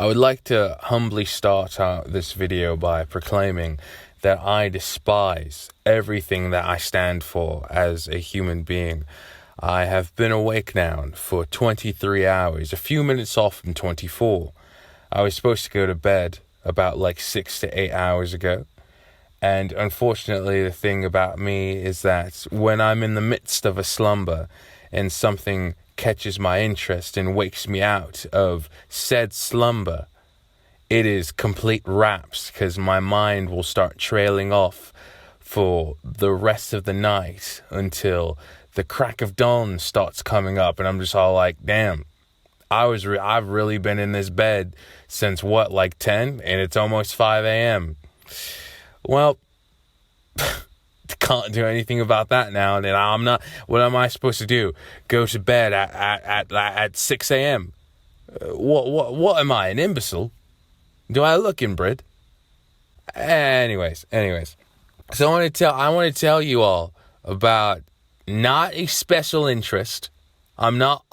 I would like to humbly start out this video by proclaiming that I despise everything that I stand for as a human being. I have been awake now for 23 hours, a few minutes off from 24. I was supposed to go to bed about 6 to 8 hours ago. And unfortunately, the thing about me is that when I'm in the midst of a slumber and something catches my interest and wakes me out of said slumber, it is complete raps because my mind will start trailing off for the rest of the night until the crack of dawn starts coming up, and I'm just all like, damn, I've really been in this bed since 10, and it's almost 5 a.m. Well, can't do anything about that now, and I'm not. What am I supposed to do? Go to bed at 6 a.m. What am I, an imbecile? Do I look inbred? Anyways. So I want to tell you all about not a special interest. I don't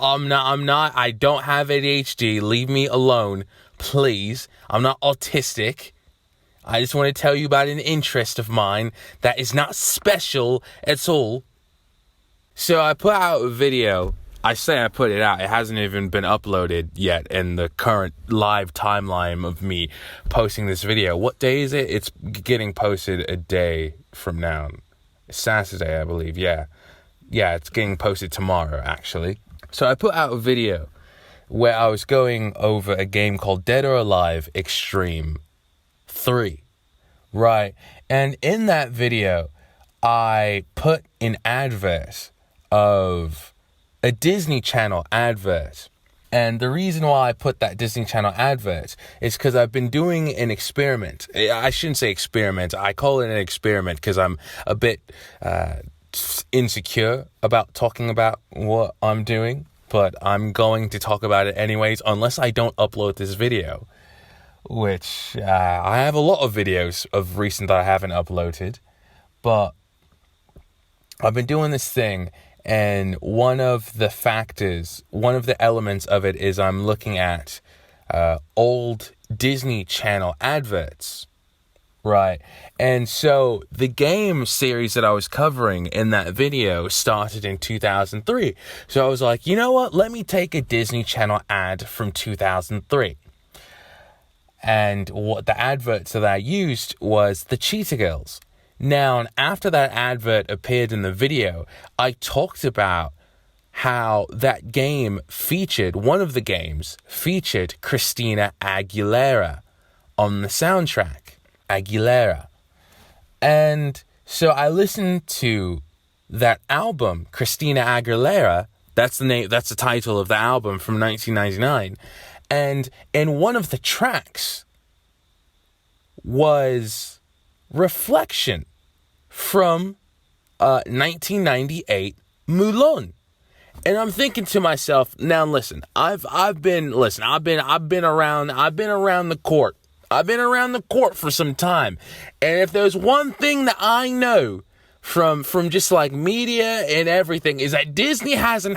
have ADHD. Leave me alone, please. I'm not autistic. I just want to tell you about an interest of mine that is not special at all. So I put out a video. I say I put it out. It hasn't even been uploaded yet in the current live timeline of me posting this video. What day is it? It's getting posted a day from now. It's Saturday, I believe. Yeah, it's getting posted tomorrow, actually. So I put out a video where I was going over a game called Dead or Alive Extreme 3, right? And in that video, I put an advert of a Disney Channel advert. And the reason why I put that Disney Channel advert is because I've been doing an experiment. I shouldn't say experiment. I call it an experiment because I'm a bit insecure about talking about what I'm doing. But I'm going to talk about it anyways, unless I don't upload this video. Which, I have a lot of videos of recent that I haven't uploaded. But I've been doing this thing, and one of the elements of it is I'm looking at old Disney Channel adverts, right? And so the game series that I was covering in that video started in 2003. So I was like, you know what? Let me take a Disney Channel ad from 2003. And what the adverts that I used was the Cheetah Girls. Now, after that advert appeared in the video, I talked about how that game one of the games featured Christina Aguilera on the soundtrack. Aguilera. And so I listened to that album, Christina Aguilera. That's the title of the album from 1999. And in one of the tracks was Reflection from 1998 Mulan. And I'm thinking to myself, now listen, I've been around the court. I've been around the court for some time. And if there's one thing that I know from just media and everything is that Disney has a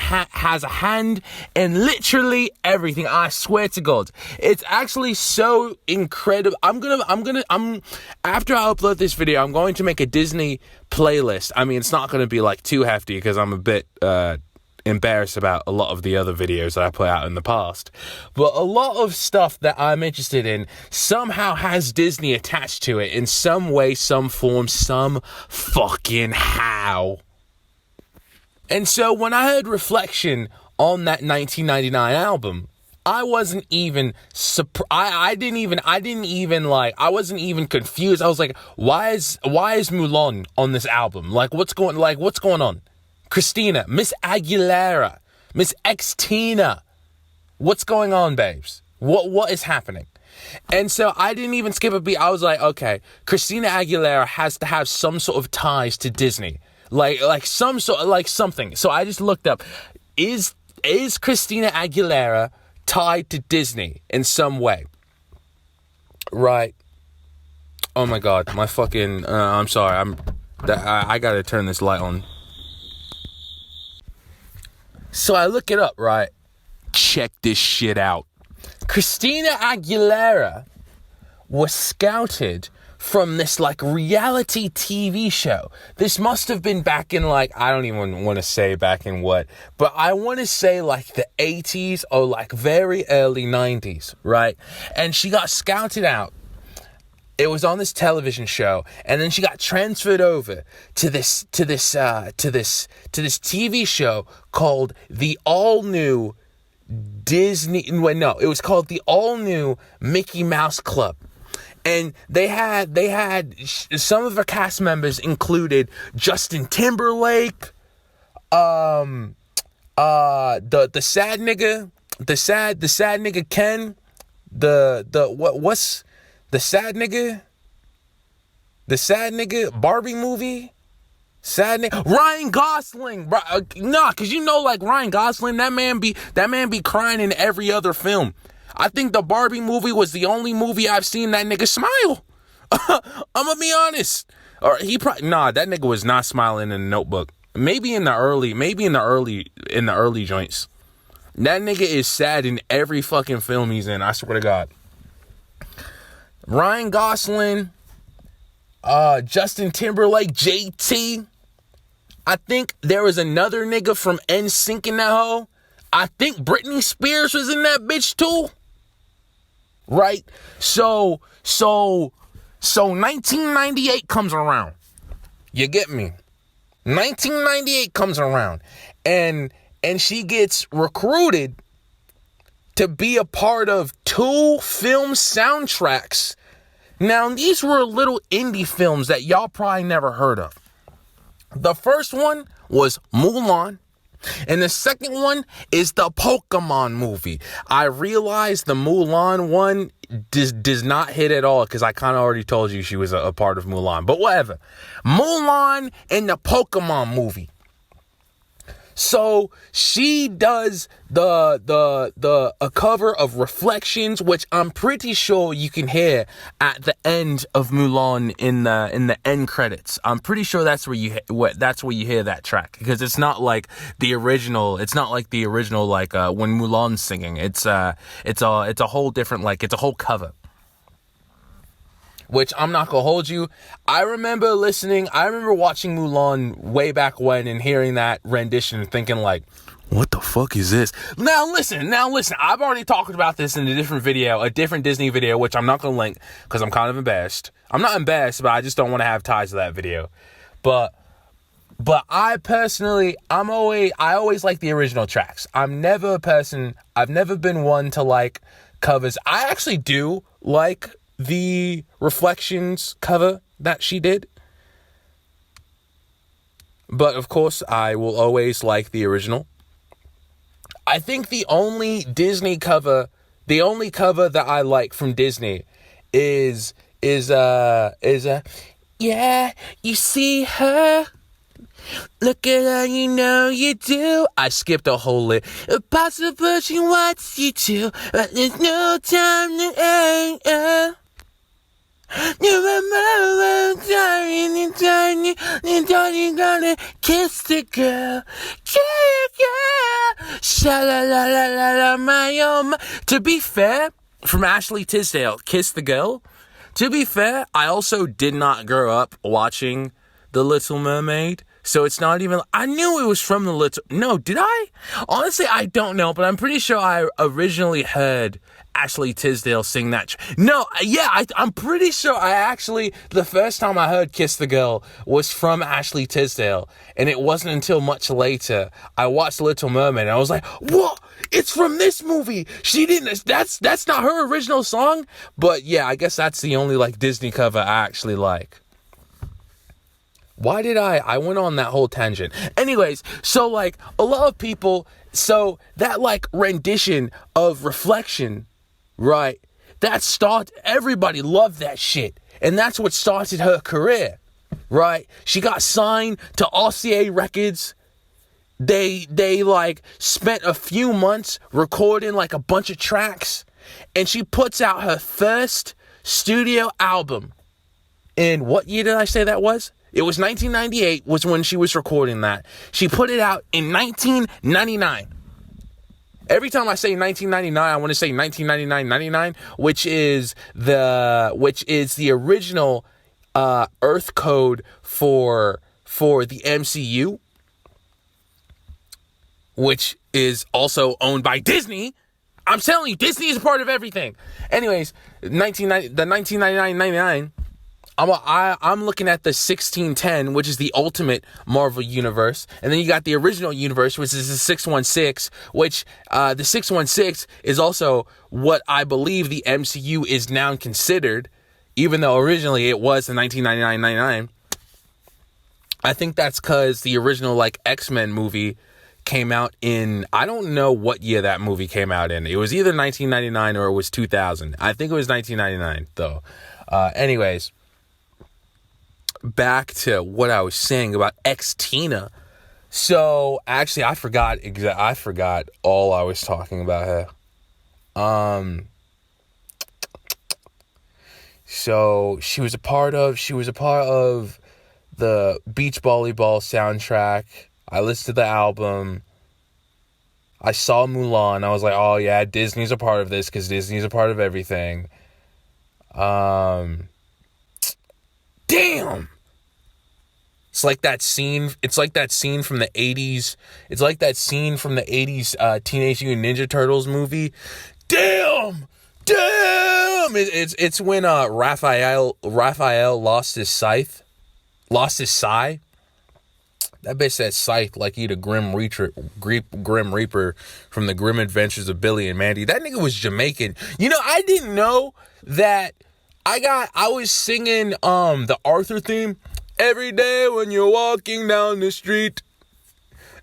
hand in literally everything. I swear to God, it's actually so incredible. After I upload this video, I'm going to make a Disney playlist. I mean, it's not going to be too hefty because I'm a bit embarrassed about a lot of the other videos that I put out in the past, but a lot of stuff that I'm interested in somehow has Disney attached to it in some way, some form, some fucking how. And so when I heard Reflection on that 1999 album, I wasn't even I wasn't even confused. I was like, why is Mulan on this album? What's going on? Christina, Miss Aguilera, Miss Xtina. What's going on, babes? What is happening? And so I didn't even skip a beat. I was like, okay, Christina Aguilera has to have some sort of ties to Disney. Some sort of something. So I just looked up, is Christina Aguilera tied to Disney in some way? Right. Oh my God, my fucking I'm sorry. I got to turn this light on. So I look it up, right? Check this shit out. Christina Aguilera was scouted from this like reality TV show. This must have been back in like, I don't even want to say back in what, but I want to say like the 80s or like very early 90s, right? And she got scouted out. It was on this television show, and then she got transferred over to this TV show called the all new Disney. Well, no, it was called the all new Mickey Mouse Club. And they had some of the cast members included Justin Timberlake, the sad nigga Ken, what's the sad nigga Barbie movie, Ryan Gosling, bro. Nah, cause you know like Ryan Gosling, that man be crying in every other film. I think the Barbie movie was the only movie I've seen that nigga smile. I'm gonna be honest. Or that nigga was not smiling in the Notebook. Maybe in the early joints. That nigga is sad in every fucking film he's in. I swear to God. Ryan Gosling, Justin Timberlake, JT. I think there was another nigga from NSYNC in that hole. I think Britney Spears was in that bitch too. Right? So 1998 comes around. You get me? 1998 comes around. And she gets recruited to be a part of 2 film soundtracks. Now, these were little indie films that y'all probably never heard of. The first one was Mulan. And the second one is the Pokemon movie. I realize the Mulan one does not hit at all because I kind of already told you she was a part of Mulan. But whatever. Mulan and the Pokemon movie. So she does a cover of Reflections, which I'm pretty sure you can hear at the end of Mulan in the end credits. I'm pretty sure that's where you hear that track, because it's not like the original. It's not like the original like when Mulan's singing. It's a whole different, like it's a whole cover. Which I'm not gonna hold you. I remember watching Mulan way back when and hearing that rendition and thinking like, what the fuck is this? Now listen. I've already talked about this in a different Disney video, which I'm not gonna link because I'm kind of embarrassed. I'm not embarrassed, but I just don't want to have ties to that video. But I personally, I always like the original tracks. I've never been one to like covers. I actually do like the Reflections cover that she did. But of course, I will always like the original. I think the only cover that I like from Disney is yeah, you see her. Look at her, you know you do. I skipped a whole list. Impossible, she wants you to, but there's no time to end. You remember and you gonna kiss the girl. Sha-la-la-la-la-la, my oh my. To be fair, from Ashley Tisdale, Kiss the Girl. To be fair, I also did not grow up watching The Little Mermaid. So it's not even, I knew it was from the Little, no, did I? Honestly, I don't know, but I'm pretty sure I originally heard Ashley Tisdale sing that. I'm pretty sure the first time I heard Kiss the Girl was from Ashley Tisdale. And it wasn't until much later I watched Little Mermaid and I was like, what? It's from this movie. She didn't, that's not her original song. But yeah, I guess that's the only like Disney cover I actually like. Why did I went on that whole tangent. Anyways, so like a lot of people, so that like rendition of Reflection, right? Everybody loved that shit. And that's what started her career, right? She got signed to RCA Records. They like spent a few months recording like a bunch of tracks. And she puts out her first studio album. In what year did I say that was? It was 1998 was when she was recording that. She put it out in 1999. Every time I say 1999, I want to say 1999-99, which is the original Earth code for the MCU, which is also owned by Disney. I'm telling you, Disney is a part of everything. Anyways, the 1999-99, I'm looking at the 1610, which is the ultimate Marvel universe. And then you got the original universe, which is the 616, which the 616 is also what I believe the MCU is now considered, even though originally it was the 1999-99. I think that's because the original X-Men movie came out in, I don't know what year that movie came out in. It was either 1999 or it was 2000. I think it was 1999 though. Anyways, back to what I was saying about X-Tina. So actually I forgot all I was talking about here. So she was a part of the beach volleyball soundtrack. I listened to the album. I saw Mulan. I was like, oh yeah, Disney's a part of this because Disney's a part of everything. Damn. It's like that scene from the 80s. It's like that scene from the 80s Teenage Mutant Ninja Turtles movie. Damn. It's when Raphael lost his scythe. That bitch said scythe like he the Grim Reaper from the Grim Adventures of Billy and Mandy. That nigga was Jamaican. You know, I didn't know that. I was singing the Arthur theme. Every day when you're walking down the street,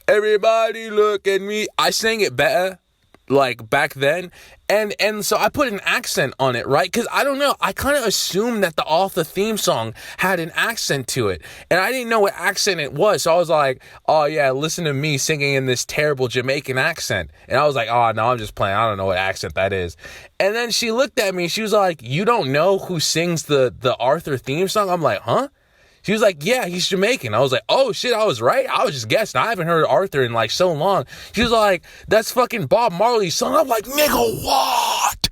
everybody look at me. I sang it better back then, and so I put an accent on it, right? Because I don't know, I kind of assumed that the Arthur theme song had an accent to it, and I didn't know what accent it was. So I was like, oh yeah, listen to me singing in this terrible Jamaican accent. And I was like, oh no, I'm just playing, I don't know what accent that is. And then she looked at me, she was like, you don't know who sings the Arthur theme song? I'm like, huh? She was like, yeah, he's Jamaican. I was like, oh shit, I was right. I was just guessing. I haven't heard Arthur in so long. She was like, that's fucking Bob Marley's song. I'm like, nigga, what?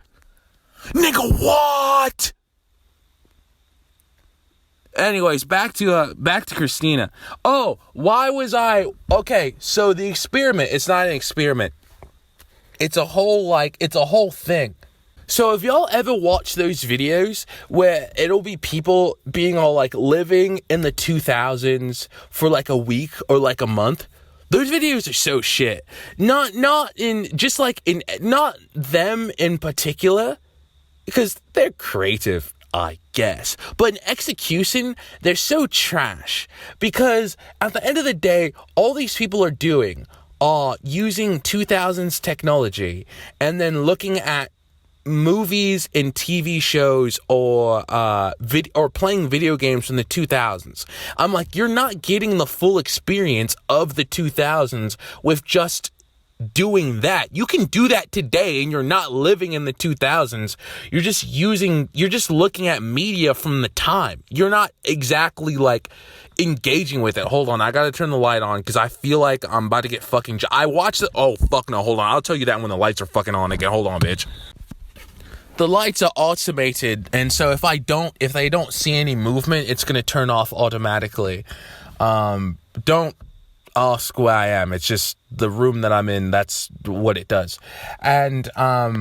Anyways, back to Christina. Oh, why was I okay? So the experiment, it's not an experiment. It's a whole thing. So if y'all ever watch those videos where it'll be people being all living in the 2000s for a week or a month, those videos are so shit. Not them in particular, because they're creative, I guess. But in execution, they're so trash. Because at the end of the day, all these people are doing are using 2000s technology and then looking at movies and TV shows or playing video games from the 2000s. I'm like, you're not getting the full experience of the 2000s with just doing that. You can do that today and you're not living in the 2000s. You're just looking at media from the time. You're not exactly engaging with it. Hold on, I gotta turn the light on because I feel like I'm about to get fucking I watched it. Oh fuck no, hold on, I'll tell you that when the lights are fucking on again. Hold on, bitch. The lights are automated, and so if they don't see any movement, it's gonna turn off automatically. Don't ask where I am. It's just the room that I'm in. That's what it does. And I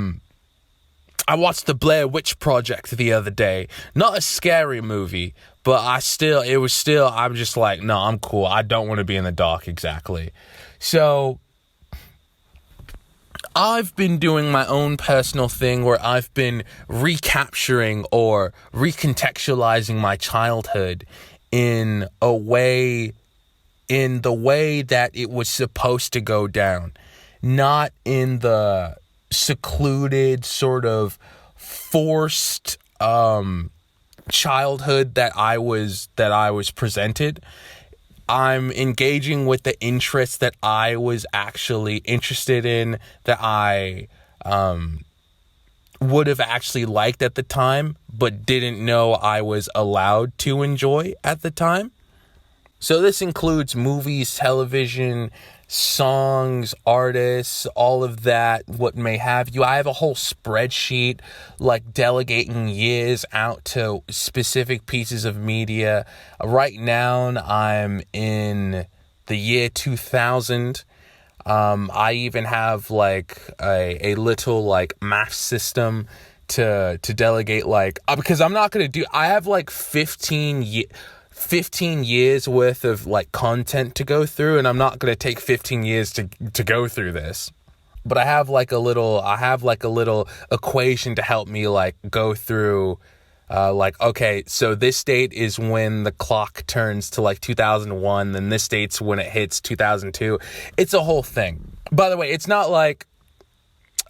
watched the Blair Witch Project the other day. Not a scary movie, but I'm just like, no, I'm cool. I don't want to be in the dark exactly. So I've been doing my own personal thing where I've been recapturing or recontextualizing my childhood in the way that it was supposed to go down. Not in the secluded, sort of forced childhood that I was presented. I'm engaging with the interests that I was actually interested in, that I would have actually liked at the time, but didn't know I was allowed to enjoy at the time. So this includes movies, television, songs, artists, all of that, what may have you. I have a whole spreadsheet like delegating years out to specific pieces of media. Right now, I'm in the year 2000. I even have like a little like math system to delegate, like, because I'm not going to I have like 15 years worth of like content to go through, and I'm not going to take 15 years to go through this. But I have like a little equation to help me like go through, like, okay, so this date is when the clock turns to like 2001, then this date's when it hits 2002. It's a whole thing. By the way, it's not like,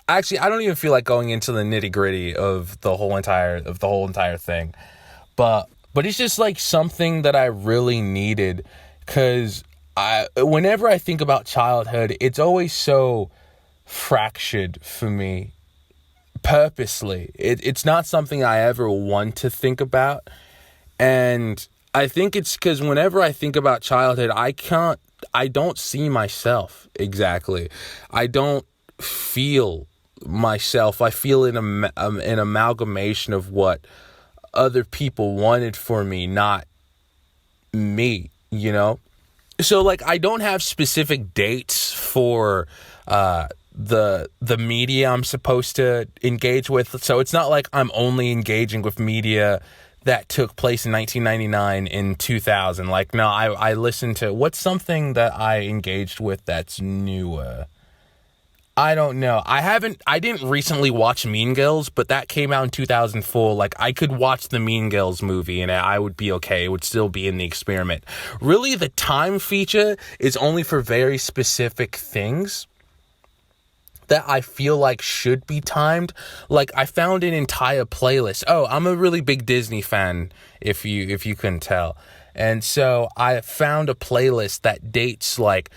actually, I don't even feel like going into the nitty-gritty of the whole entire thing. But it's just like something that I really needed, because whenever I think about childhood, it's always so fractured for me, purposely. It's not something I ever want to think about. And I think it's because whenever I think about childhood, I don't see myself exactly. I don't feel myself. I feel an amalgamation of what other people wanted for me, not me, you know? So like, I don't have specific dates for the media I'm supposed to engage with. So it's not like I'm only engaging with media that took place in 1999 in 2000. Like, no, I listen to, what's something that I engaged with that's newer? I don't know. I didn't recently watch Mean Girls, but that came out in 2004. Like, I could watch the Mean Girls movie and I would be okay. It would still be in the experiment. Really, the time feature is only for very specific things that I feel like should be timed. Like, I found an entire playlist. Oh, I'm a really big Disney fan, if you couldn't tell. And so I found a playlist that dates like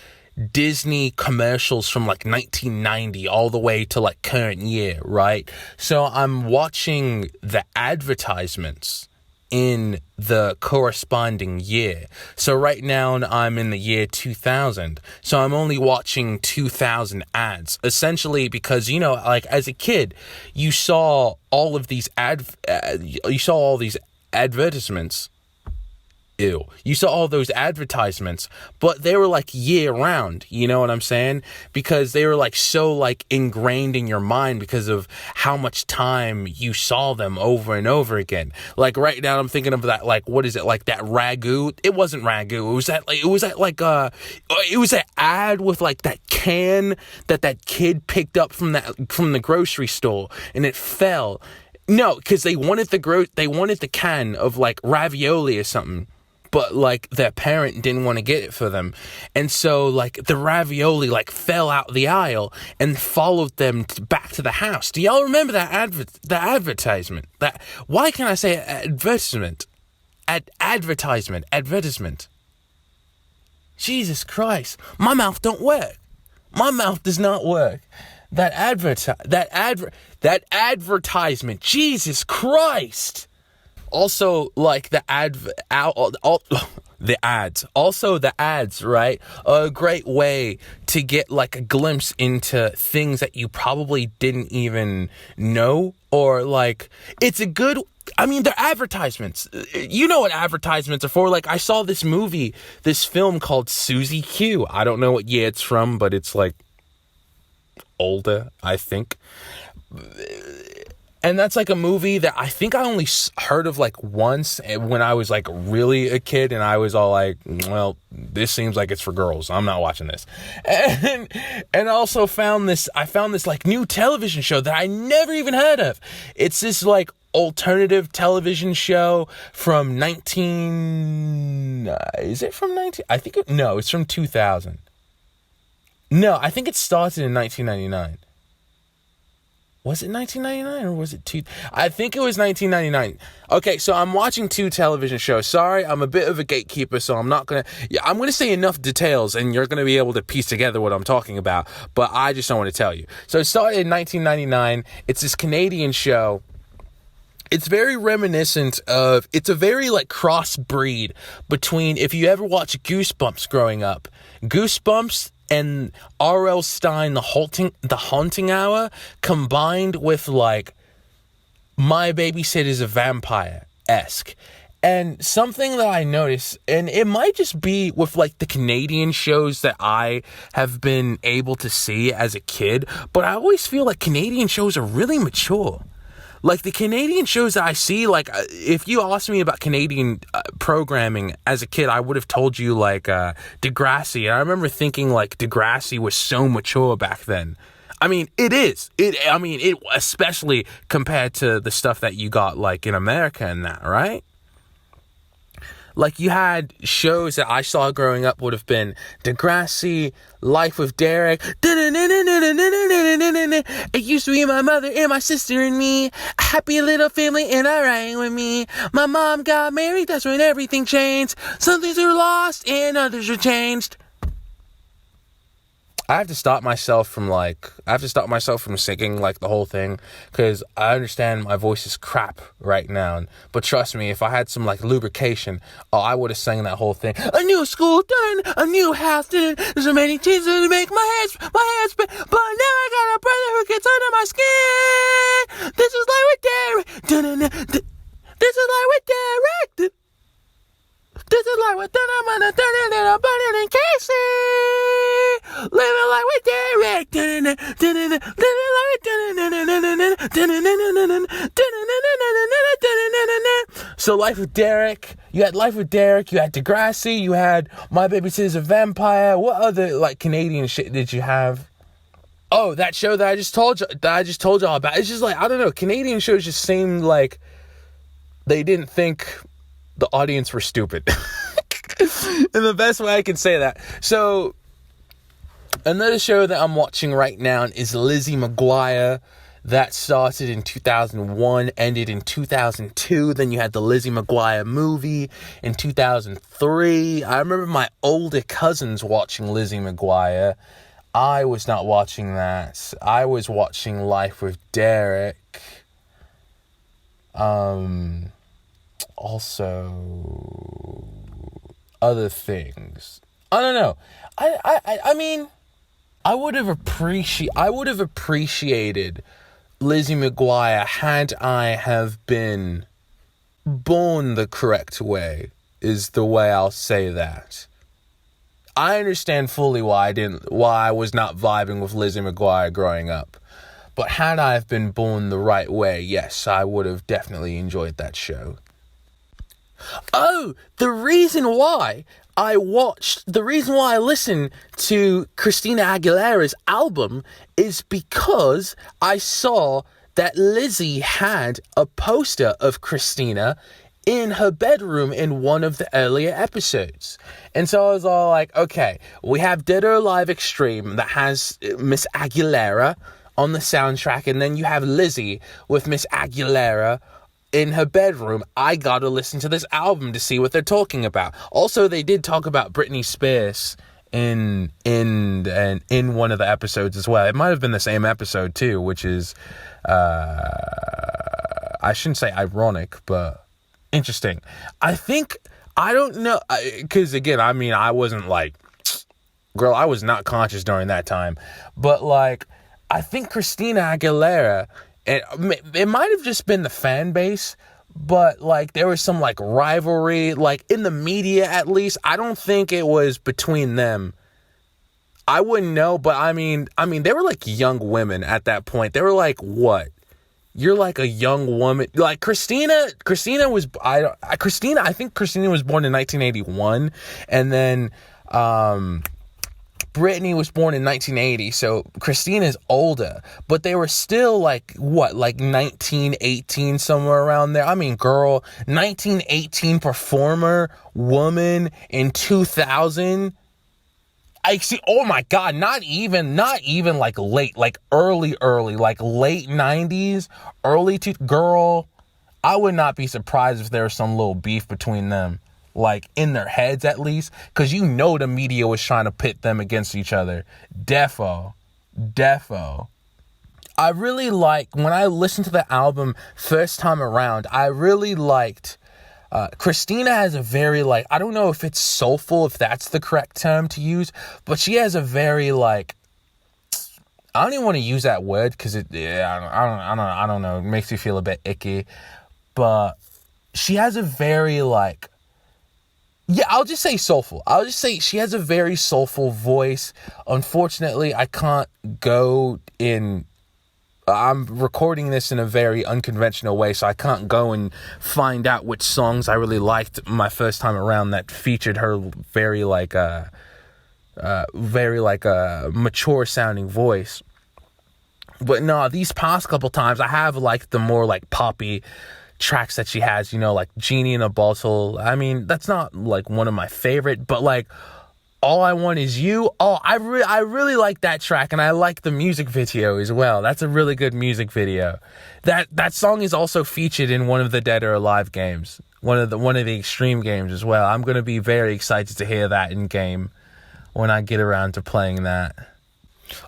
Disney commercials from like 1990 all the way to like current year, right? So I'm watching the advertisements in the corresponding year. So right now I'm in the year 2000. So I'm only watching 2000 ads, essentially, because, you know, like as a kid, you saw all of these advertisements. You saw all those advertisements, but they were like year round, you know what I'm saying? Because they were like so like ingrained in your mind because of how much time you saw them over and over again. Like right now I'm thinking of that, like, what is it? Like that ragu? It wasn't ragu. It was that ad with like that can that kid picked up from the grocery store and it fell. No, because they wanted the can of like ravioli or something. But like their parent didn't want to get it for them. And so like the ravioli like fell out the aisle and followed them back to the house. Do y'all remember that advertisement? Why can't I say advertisement? Advertisement. Jesus Christ. My mouth don't work. My mouth does not work. That advertisement. Jesus Christ. Also, like the ads. Also, the ads, right? A great way to get like a glimpse into things that you probably didn't even know, or like it's a good. I mean, they're advertisements. You know what advertisements are for. Like, I saw this film called Susie Q. I don't know what year it's from, but it's like older, I think. And that's like a movie that I think I only heard of like once when I was like really a kid, and I was all like, well, this seems like it's for girls. I'm not watching this. And I also found this like new television show that I never even heard of. It's this like alternative television show from is it from 19? No, it's from 2000. No, I think it started in 1999. Was it 1999 or was it I think it was 1999. Okay, so I'm watching two television shows. Sorry, I'm a bit of a gatekeeper, so I'm going to say enough details and you're going to be able to piece together what I'm talking about, but I just don't want to tell you. So it started in 1999. It's this Canadian show. It's very reminiscent of, it's a very like crossbreed between, if you ever watched Goosebumps growing up, Goosebumps and R.L. Stine, the Haunting Hour, combined with like My Babysitter's a Vampire-esque. And something that I noticed, and it might just be with like the Canadian shows that I have been able to see as a kid, but I always feel like Canadian shows are really mature. Like the Canadian shows that I see, like if you asked me about Canadian programming as a kid, I would have told you like Degrassi. And I remember thinking like Degrassi was so mature back then. I mean, it is. It especially compared to the stuff that you got like in America and that, right? Like, you had shows that I saw growing up would have been Degrassi, Life with Derek. It used to be my mother and my sister and me. A happy little family and I rang with me. My mom got married, that's when everything changed. Some things are lost and others are changed. I have to stop myself from singing like the whole thing, because I understand my voice is crap right now. But trust me, if I had some like lubrication, I would have sang that whole thing. A new school done, a new house done. There's so many changes to make my head spin. But now I got a brother who gets under my skin. This is like with Derek. This is like with Derek. This is like with I'm gonna turn it and I'm burning in Casey. Living like with Derek. So Life with Derek. You had Life with Derek. You had Degrassi. You had My Babysitter's a Vampire. What other like Canadian shit did you have? Oh, that show that I just told y'all about. It's just like, I don't know. Canadian shows just seemed like they didn't think the audience were stupid. In the best way I can say that. So, another show that I'm watching right now is Lizzie McGuire. That started in 2001, ended in 2002. Then you had the Lizzie McGuire movie in 2003. I remember my older cousins watching Lizzie McGuire. I was not watching that. I was watching Life with Derek. Also, other things. I don't know. I mean, I would have appreciated Lizzie McGuire had I have been born the correct way, is the way I'll say that. I understand fully why I was not vibing with Lizzie McGuire growing up. But had I have been born the right way, yes, I would have definitely enjoyed that show. Oh, the reason why I listened to Christina Aguilera's album is because I saw that Lizzie had a poster of Christina in her bedroom in one of the earlier episodes. And so I was all like, okay, we have Dead or Alive Extreme that has Miss Aguilera on the soundtrack, and then you have Lizzie with Miss Aguilera in her bedroom. I gotta listen to this album to see what they're talking about. Also, they did talk about Britney Spears in one of the episodes as well. It might have been the same episode too, which is I shouldn't say ironic, but interesting. I don't know, because again, I mean, I wasn't like, girl, I was not conscious during that time, but like, I think Christina Aguilera, and it might have just been the fan base, but like there was some like rivalry, like in the media at least. I don't think it was between them. I wouldn't know, but I mean, they were like young women at that point. They were like, what? You're like a young woman. Like Christina was, I think Christina was born in 1981, and then Britney was born in 1980, so Christina's older, but they were still like, what, like 19, 18, somewhere around there. I mean, girl, 1918 performer, woman in 2000. I see, oh my God, not even like late, like early, like late 90s, girl, I would not be surprised if there was some little beef between them. Like in their heads at least, because you know the media was trying to pit them against each other. Defo. I really like, when I listened to the album first time around, I really liked Christina has a very, like, I don't know if it's soulful, if that's the correct term to use, but she has a very, like, I don't even want to use that word because I don't know. It makes me feel a bit icky, but she has a very, like, yeah, I'll just say soulful. I'll just say she has a very soulful voice. Unfortunately, I can't go in. I'm recording this in a very unconventional way, so I can't go and find out which songs I really liked my first time around that featured her very mature sounding voice. But no, these past couple times I have liked the more like poppy tracks that she has, like Genie in a Bottle. I mean, that's not like one of my favorite, but like All I Want Is You. Oh, I really like that track, and I like the music video as well. That's a really good music video. That song is also featured in one of the Dead or Alive games, one of the extreme games as well. I'm gonna be very excited to hear that in game when I get around to playing that.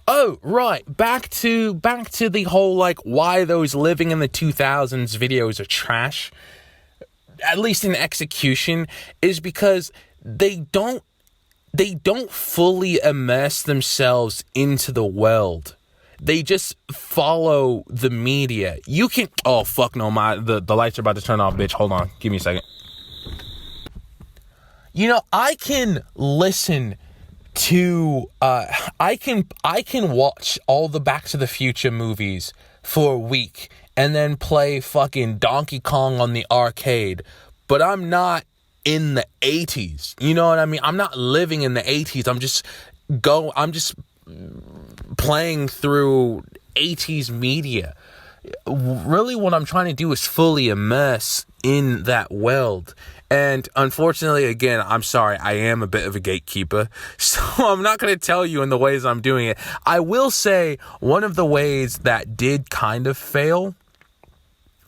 Oh, right. Back to the whole, like, why those Living in the 2000s videos are trash, at least in execution, is because they don't fully immerse themselves into the world. They just follow the media. You can, oh, fuck no, the lights are about to turn off, bitch. Hold on. Give me a second. I can listen to I can watch all the Back to the Future movies for a week and then play fucking Donkey Kong on the arcade, but I'm not in the 80s. You know what I mean? I'm not living in the 80s. I'm just playing through 80s media. Really, what I'm trying to do is fully immerse in that world. And unfortunately, again, I'm sorry, I am a bit of a gatekeeper, so I'm not going to tell you in the ways I'm doing it. I will say one of the ways that did kind of fail,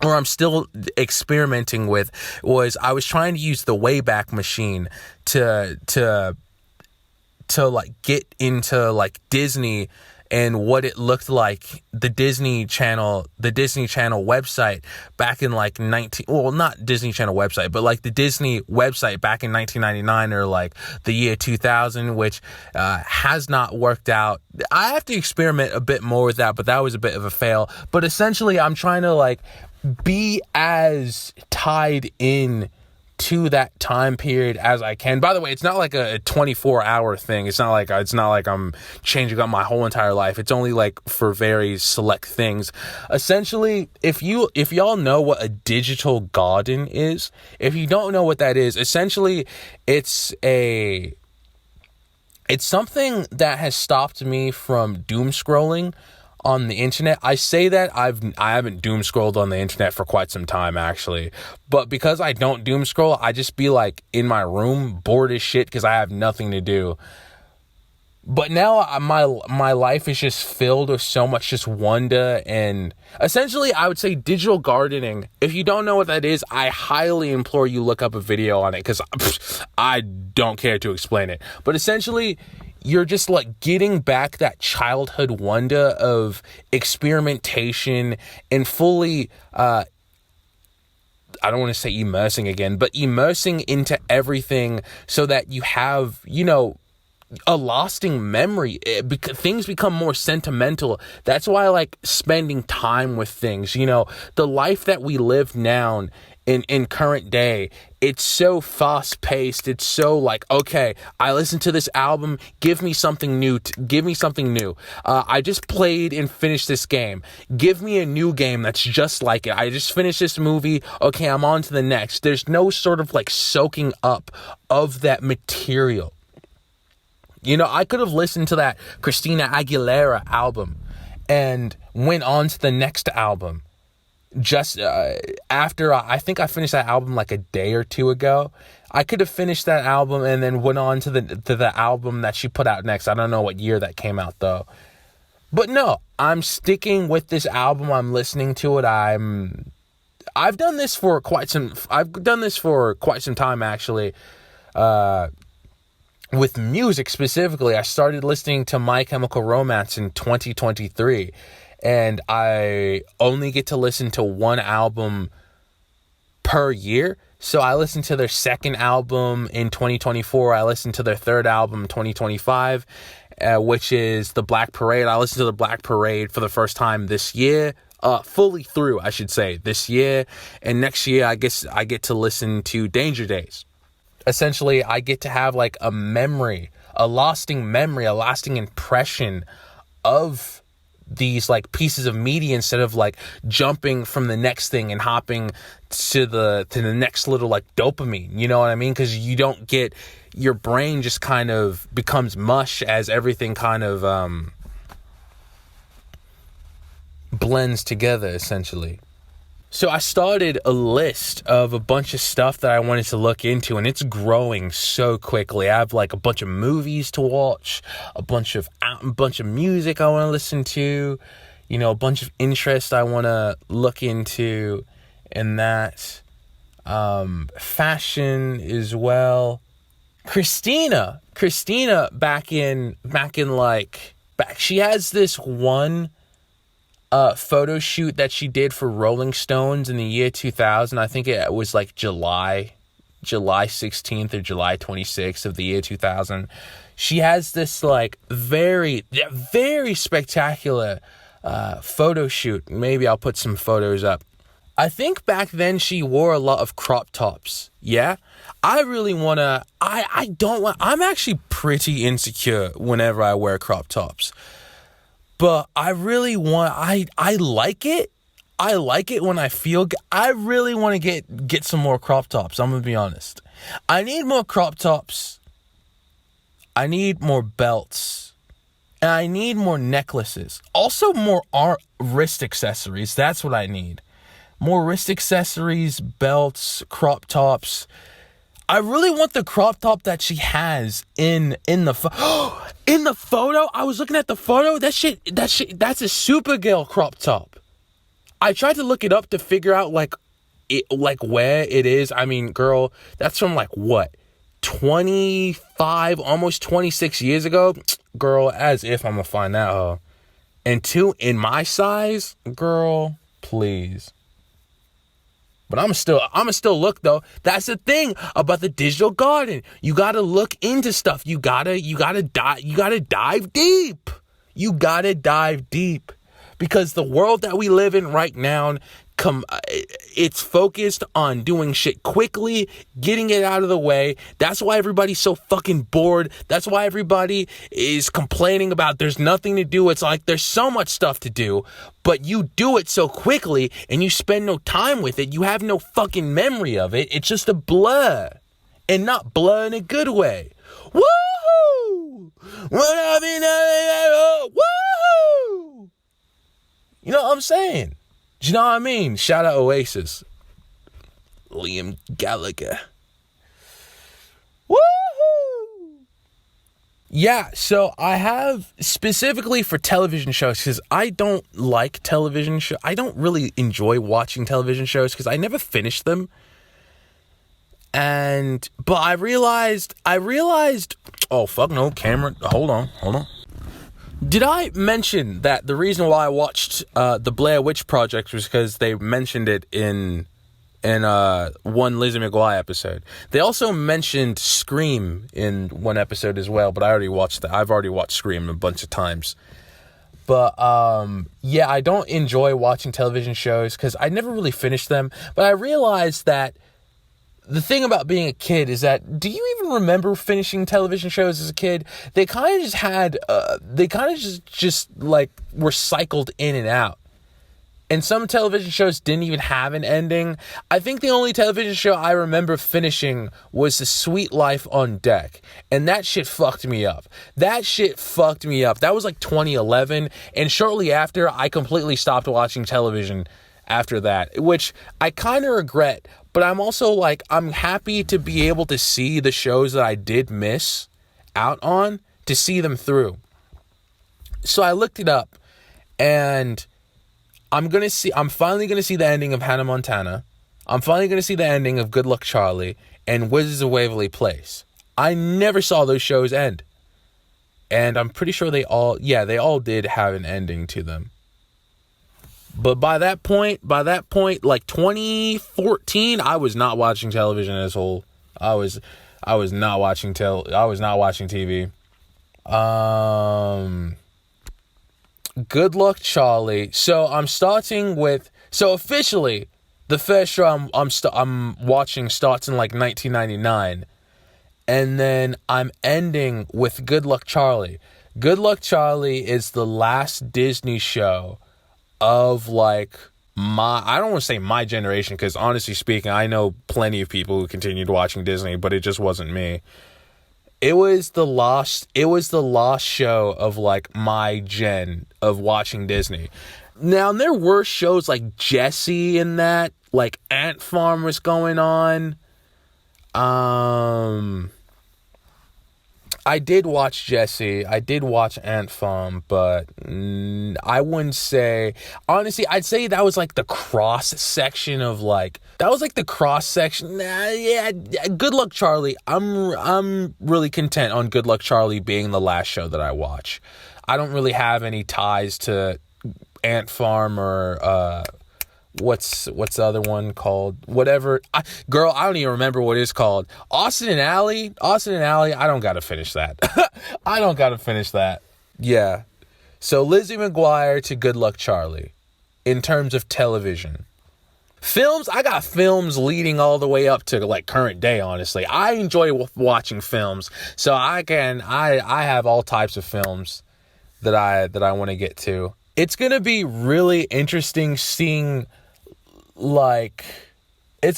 or I'm still experimenting with, was I was trying to use the Wayback Machine to like get into like Disney and what it looked like, the Disney Channel website back in like not Disney Channel website, but like the Disney website back in 1999 or like the year 2000, which has not worked out. I have to experiment a bit more with that, but that was a bit of a fail. But essentially, I'm trying to like be as tied in to that time period as I can. By the way, it's not like a 24-hour thing. It's not like I'm changing up my whole entire life. It's only like for very select things. Essentially, if y'all know what a digital garden is, if you don't know what that is, essentially it's something that has stopped me from doom scrolling on the internet. I say that I haven't doom scrolled on the internet for quite some time, actually. But because I don't doom scroll, I just be like in my room, bored as shit because I have nothing to do. But now my life is just filled with so much just wonder, and essentially I would say digital gardening. If you don't know what that is, I highly implore you look up a video on it because I don't care to explain it. But essentially, you're just like getting back that childhood wonder of experimentation and fully, I don't want to say immersing again, but immersing into everything so that you have, a lasting memory. Things become more sentimental. That's why I like spending time with things. The life that we live now in current day, it's so fast paced. It's so like, okay, I listened to this album, give me something new. I just played and finished this game, give me a new game that's just like it. I just finished this movie, okay, I'm on to the next. There's no sort of like soaking up of that material. I could have listened to that Christina Aguilera album and went on to the next album just after I think I finished that album like a day or two ago. I could have finished that album and then went on to the album that she put out next. I don't know what year that came out though. But no, I'm sticking with this album. I'm listening to it. I've done this for quite some time actually. With music specifically, I started listening to My Chemical Romance in 2023. And I only get to listen to one album per year. So I listened to their second album in 2024. I listened to their third album in 2025, which is The Black Parade. I listened to The Black Parade for the first time this year. Fully through, I should say, this year. And next year, I guess I get to listen to Danger Days. Essentially, I get to have like a memory, a lasting memory, a lasting impression of these like pieces of media instead of like jumping from the next thing and hopping to the next little like dopamine, you know what I mean? Because you don't get, your brain just kind of becomes mush as everything kind of blends together essentially. So I started a list of a bunch of stuff that I wanted to look into, and it's growing so quickly. I have like a bunch of movies to watch, a bunch of music I want to listen to, you know, a bunch of interests I want to look into, and that fashion as well. Christina she has this one photo shoot that she did for Rolling Stones in the year 2000. I think it was like July 16th or July 26th of the year 2000. She has this like very, very spectacular photo shoot. Maybe I'll put some photos up. I think back then she wore a lot of crop tops. Yeah. I'm actually pretty insecure whenever I wear crop tops. But I really I like it. I like it when I feel I really want to get some more crop tops. I'm going to be honest. I need more crop tops. I need more belts. And I need more necklaces. Also more wrist accessories. That's what I need. More wrist accessories, belts, crop tops. I really want the crop top that she has in the in the photo. I was looking at the photo. That's a Supergirl crop top. I tried to look it up to figure out like where it is. I mean, girl, that's from like what, 25, almost 26 years ago. Girl, as if I'm gonna find that. And two, in my size, girl, please. But I'm still look though. That's the thing about the digital garden. You gotta look into stuff. You gotta dive deep. You gotta dive deep. Because the world that we live in right now, it's focused on doing shit quickly, getting it out of the way. That's why everybody's so fucking bored. That's why everybody is complaining about there's nothing to do. It's like there's so much stuff to do, but you do it so quickly and you spend no time with it. You have no fucking memory of it. It's just a blur, and not blur in a good way. Woohoo! Woohoo! You know what I'm saying? Do you know what I mean? Shout out Oasis. Liam Gallagher. Woohoo! Yeah, so I have specifically for television shows, because I don't like television shows. I don't really enjoy watching television shows because I never finish them. But I realized, oh fuck no, camera, hold on. Did I mention that the reason why I watched the Blair Witch Project was because they mentioned it in one Lizzie McGuire episode? They also mentioned Scream in one episode as well, but I already watched that. I've already watched Scream a bunch of times. But yeah, I don't enjoy watching television shows because I never really finished them. But I realized that the thing about being a kid is that, do you even remember finishing television shows as a kid? They kind of just had, just like were cycled in and out. And some television shows didn't even have an ending. I think the only television show I remember finishing was The Sweet Life on Deck. And that shit fucked me up. That was like 2011. And shortly after, I completely stopped watching television after that, which I kind of regret. But I'm also like, I'm happy to be able to see the shows that I did miss out on, to see them through. So I looked it up, and I'm finally going to see the ending of Hannah Montana. I'm finally going to see the ending of Good Luck Charlie and Wizards of Waverly Place. I never saw those shows end. And I'm pretty sure they all did have an ending to them. But by that point, like 2014, I was not watching television as a whole. I was not watching TV. Good Luck Charlie. So I'm starting with, so officially the first show I'm watching starts in like 1999, and then I'm ending with Good Luck Charlie. Good Luck Charlie is the last Disney show of like I don't want to say my generation, because honestly speaking, I know plenty of people who continued watching Disney, but it just wasn't me. It was the last show of like my gen of watching Disney. Now, there were shows like Jessie and that, like Ant Farm was going on. I did watch Jessie. I did watch Ant Farm, but I wouldn't say, honestly, I'd say that was like the cross section of like, yeah, Good Luck Charlie. I'm really content on Good Luck Charlie being the last show that I watch. I don't really have any ties to Ant Farm or, what's the other one called? Whatever. I don't even remember what it's called. Austin and Ally, I don't gotta finish that. Yeah. So Lizzie McGuire to Good Luck Charlie in terms of television. Films, I got films leading all the way up to like current day, honestly. I enjoy watching films. So I have all types of films that I want to get to. It's going to be really interesting seeing like the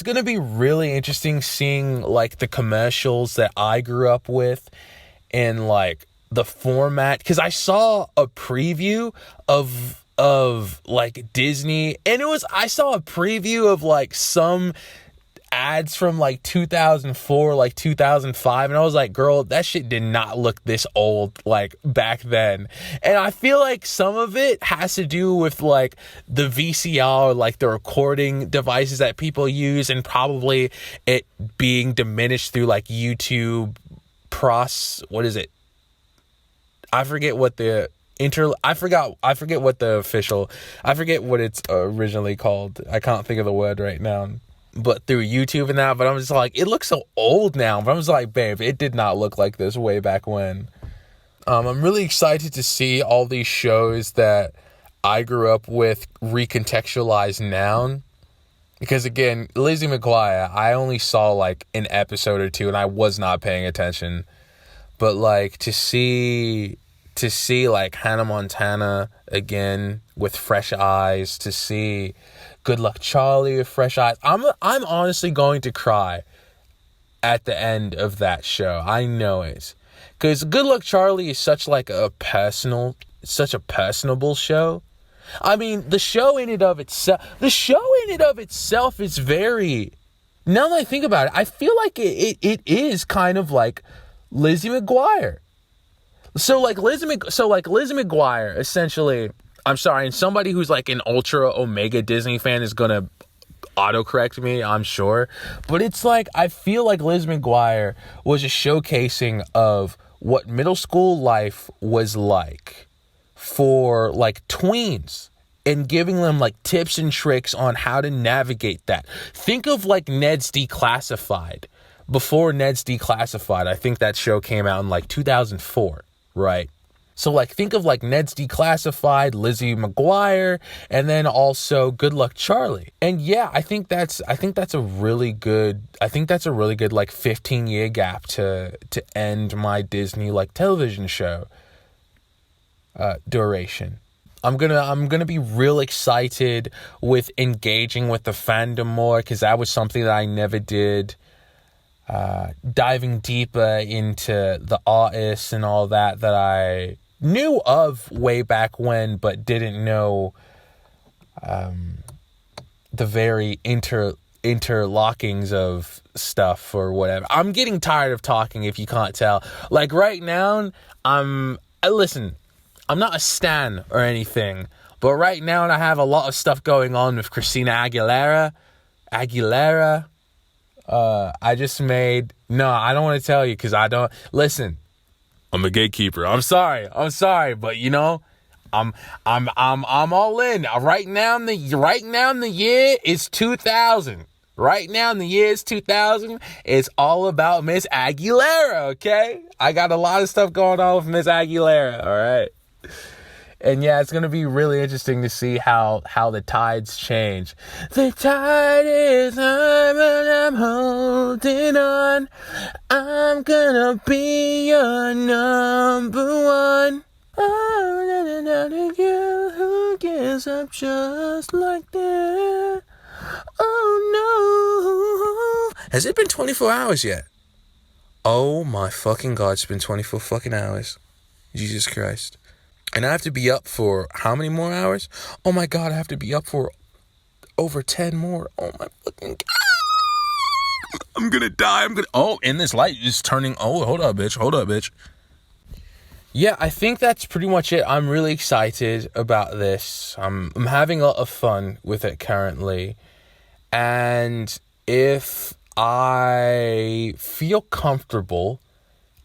commercials that I grew up with and like the format, because I saw a preview of like Disney, and I saw a preview of like some ads from like 2004, like 2005, and I was like, girl, that shit did not look this old like back then. And I feel like some of it has to do with like the VCR, like the recording devices that people use, and probably it being diminished through like YouTube what is it? I forget what it's originally called. I can't think of the word right now. But through YouTube and that, but I'm just like, it looks so old now. But I was like, babe, it did not look like this way back when. I'm really excited to see all these shows that I grew up with recontextualized now. Because again, Lizzie McGuire, I only saw like an episode or two and I was not paying attention. But like to see like Hannah Montana again with fresh eyes, to see Good Luck Charlie with fresh eyes. I'm honestly going to cry at the end of that show. I know it. Because Good Luck Charlie is such a personable show. I mean, the show in and of itself is very, now that I think about it, I feel like it is kind of like Lizzie McGuire. So Lizzie McGuire, essentially, I'm sorry, and somebody who's like an ultra omega Disney fan is going to autocorrect me, I'm sure. But it's like, I feel like Liz McGuire was a showcasing of what middle school life was like for like tweens, and giving them like tips and tricks on how to navigate that. Think of like Ned's Declassified. Before Ned's Declassified, I think that show came out in like 2004, right? So like think of like Ned's Declassified, Lizzie McGuire, and then also Good Luck Charlie. And yeah, I think that's a really good like 15-year gap to end my Disney like television show duration. I'm gonna be real excited with engaging with the fandom more, because that was something that I never did. Diving deeper into the artists and all that I knew of way back when, but didn't know the very interlockings of stuff or whatever. I'm getting tired of talking, if you can't tell. Like right now, listen, I'm not a stan or anything, but right now I have a lot of stuff going on with Christina Aguilera. I don't want to tell you, because I don't listen. I'm a gatekeeper. I'm sorry, but I'm all in. Right now in the year is 2000. Right now in the year is 2000. It's all about Miss Aguilera, okay? I got a lot of stuff going on with Miss Aguilera, all right? And yeah, it's going to be really interesting to see how the tides change. The tide is high, but I'm holding on. I'm going to be your number one. Oh, another girl who gives up just like that. Oh, no. Has it been 24 hours yet? Oh, my fucking God. It's been 24 fucking hours. Jesus Christ. And I have to be up for how many more hours? Oh my God, I have to be up for over 10 more. Oh my fucking God. I'm gonna die. Oh, and this light is turning. Oh, hold up, bitch. Yeah, I think that's pretty much it. I'm really excited about this. I'm having a lot of fun with it currently. And if I feel comfortable,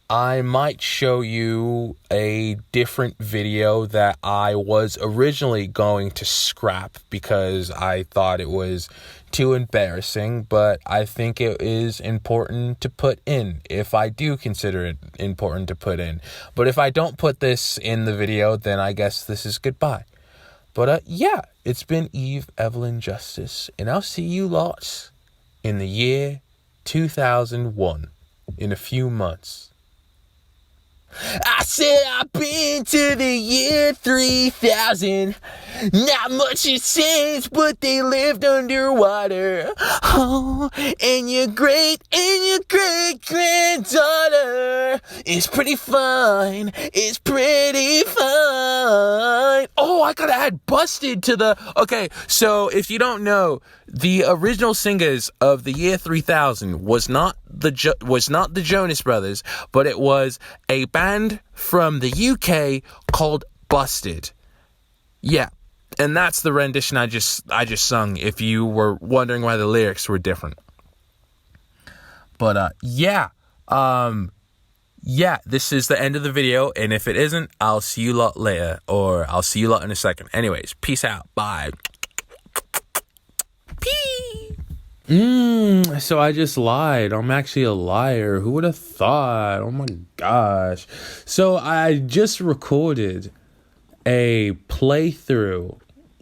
I might show you a different video that I was originally going to scrap because I thought it was too embarrassing, but I think it is important to put in if I do consider it important to put in. But if I don't put this in the video, then I guess this is goodbye. But yeah, it's been Eve, Evelyn, Justice, and I'll see you lots in the year 2001 in a few months. I said I've been to the year 3000. Not much has changed, but they lived underwater. Oh, and your great granddaughter is pretty fine. It's pretty fine. Oh, I gotta add Busted to the... Okay, so if you don't know, the original singers of the year 3000 was not the Jonas Brothers, but it was a band from the UK called Busted. Yeah, and that's the rendition I just sung, if you were wondering why the lyrics were different. But yeah, this is the end of the video, and if it isn't, I'll see you lot later, or I'll see you lot in a second. Anyways, peace out, bye. So I just lied. I'm actually a liar. Who would have thought? Oh my gosh. So I just recorded a playthrough.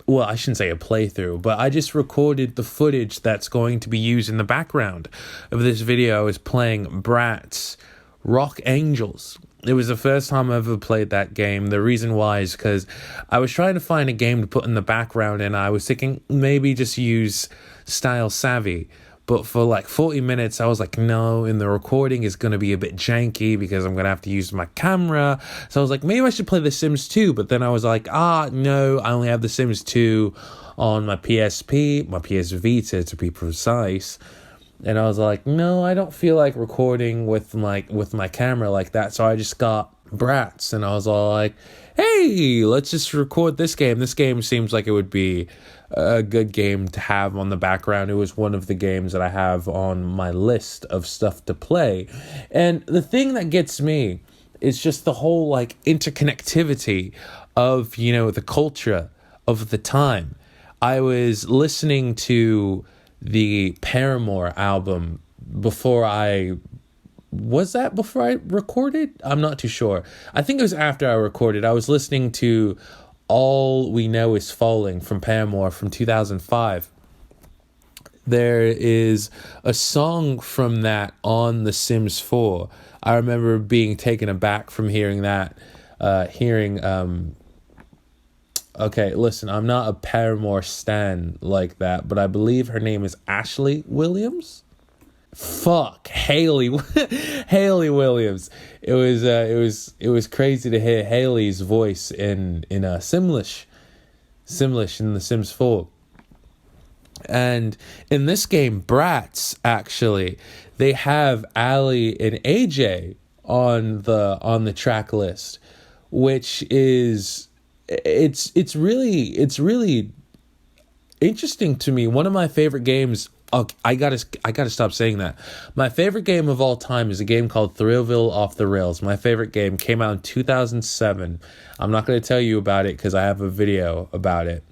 Well, I shouldn't say a playthrough, but I just recorded the footage that's going to be used in the background of this video is playing Bratz Rock Angels. It was the first time I ever played that game. The reason why is because I was trying to find a game to put in the background, and I was thinking maybe just use Style Savvy. But for like 40 minutes, I was like, no, and the recording is going to be a bit janky because I'm going to have to use my camera. So I was like, maybe I should play The Sims 2. But then I was like, no, I only have The Sims 2 on my PSP, my PS Vita to be precise. And I was like, no, I don't feel like recording with my camera like that. So I just got Bratz, and I was all like, hey, let's just record this game. This game seems like it would be a good game to have on the background. It was one of the games that I have on my list of stuff to play. And the thing that gets me is just the whole like interconnectivity of, the culture of the time. I was listening to the Paramore album before I recorded? I'm not too sure. I think it was after I recorded. I was listening to All We Know Is Falling from Paramore from 2005. There is a song from that on The Sims 4. I remember being taken aback from hearing that. Okay, listen, I'm not a Paramore stan like that, but I believe her name is Ashley Williams. Fuck, Haley Williams. It was crazy to hear Haley's voice in Simlish in The Sims 4. And in this game, Bratz, actually, they have Ali and AJ on the track list, which is it's really interesting to me. One of my favorite games Oh, I gotta stop saying that. My favorite game of all time is a game called Thrillville Off the Rails. My favorite game came out in 2007. I'm not going to tell you about it because I have a video about it.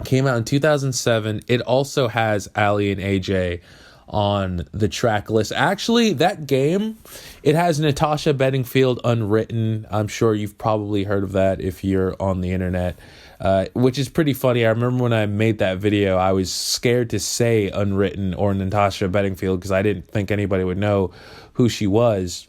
Came out in 2007. It also has Ali and AJ on the track list. Actually, that game, it has Natasha Bedingfield Unwritten. I'm sure you've probably heard of that if you're on the internet. Which is pretty funny. I remember when I made that video, I was scared to say Unwritten or Natasha Bedingfield because I didn't think anybody would know who she was.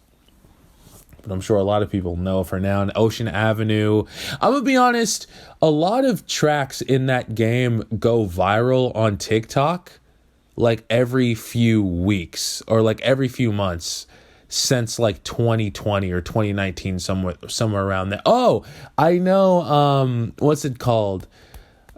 But I'm sure a lot of people know of her now. And Ocean Avenue. I'm going to be honest, a lot of tracks in that game go viral on TikTok like every few weeks or like every few months. Since like 2020 or 2019, somewhere around there. Oh, I know. What's it called?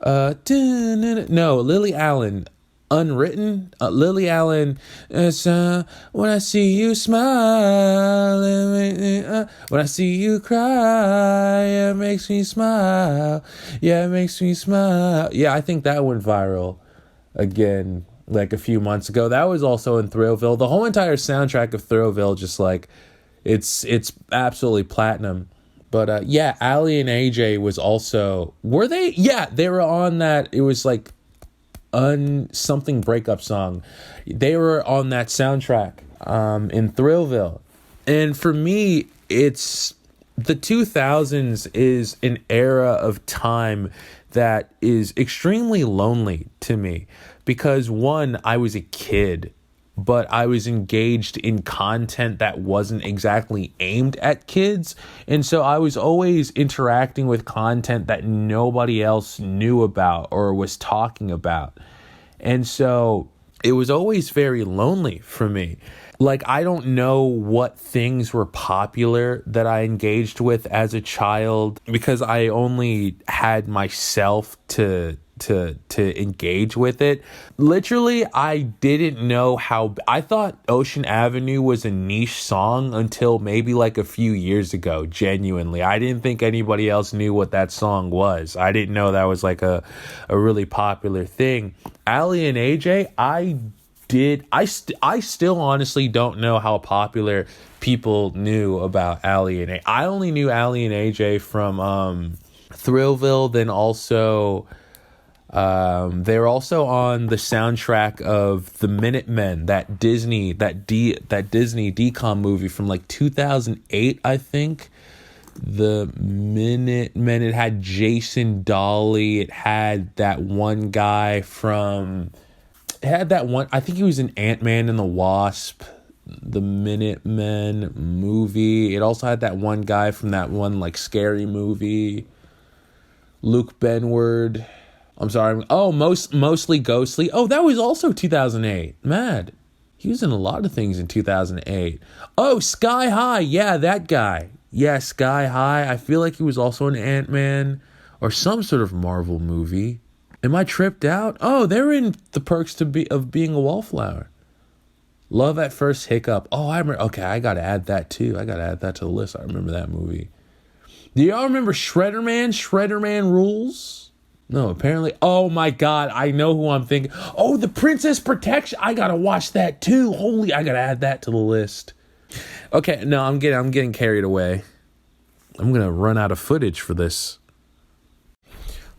No, Lily Allen, Unwritten. Lily Allen. It's when I see you smile, when I see you cry, it makes me smile. Yeah, it makes me smile. Yeah, I think that went viral again. Like a few months ago. That was also in Thrillville. The whole entire soundtrack of Thrillville, just like it's absolutely platinum. But yeah, Ali and AJ was also, were they? Yeah, they were on that. It was like something breakup song. They were on that soundtrack in Thrillville. And for me, it's the 2000s is an era of time that is extremely lonely to me. Because one, I was a kid, but I was engaged in content that wasn't exactly aimed at kids. And so I was always interacting with content that nobody else knew about or was talking about. And so it was always very lonely for me. Like, I don't know what things were popular that I engaged with as a child because I only had myself to engage with it. Literally, I didn't know how. I thought Ocean Avenue was a niche song until maybe like a few years ago. Genuinely, I didn't think anybody else knew what that song was. I didn't know that was like a really popular thing. Ali and AJ, I still honestly don't know how popular people knew about Ali and AJ. I only knew Ali and AJ from Thrillville, then also they were also on the soundtrack of The Minutemen, that Disney DCOM movie from like 2008, I think. The Minutemen, it had Jason Dolly, it had that one guy from, it had that one, I think he was in Ant-Man and the Wasp, the Minutemen movie. It also had that one guy from that one like scary movie, Luke Benward. I'm sorry. Oh, mostly Ghostly. Oh, that was also 2008. Mad. He was in a lot of things in 2008. Oh, Sky High. Yeah, that guy. Yeah, Sky High. I feel like he was also in Ant-Man or some sort of Marvel movie. Am I tripped out? Oh, they're in The Perks of Being a Wallflower. Love at First Hiccup. Oh, I remember. Okay, I got to add that too. I got to add that to the list. I remember that movie. Do y'all remember Shredder Man? Shredder Man Rules? No, apparently. Oh my God, I know who I'm thinking. Oh, The Princess Protection. I gotta watch that too. Holy, I gotta add that to the list. Okay, no, I'm getting carried away. I'm gonna run out of footage for this.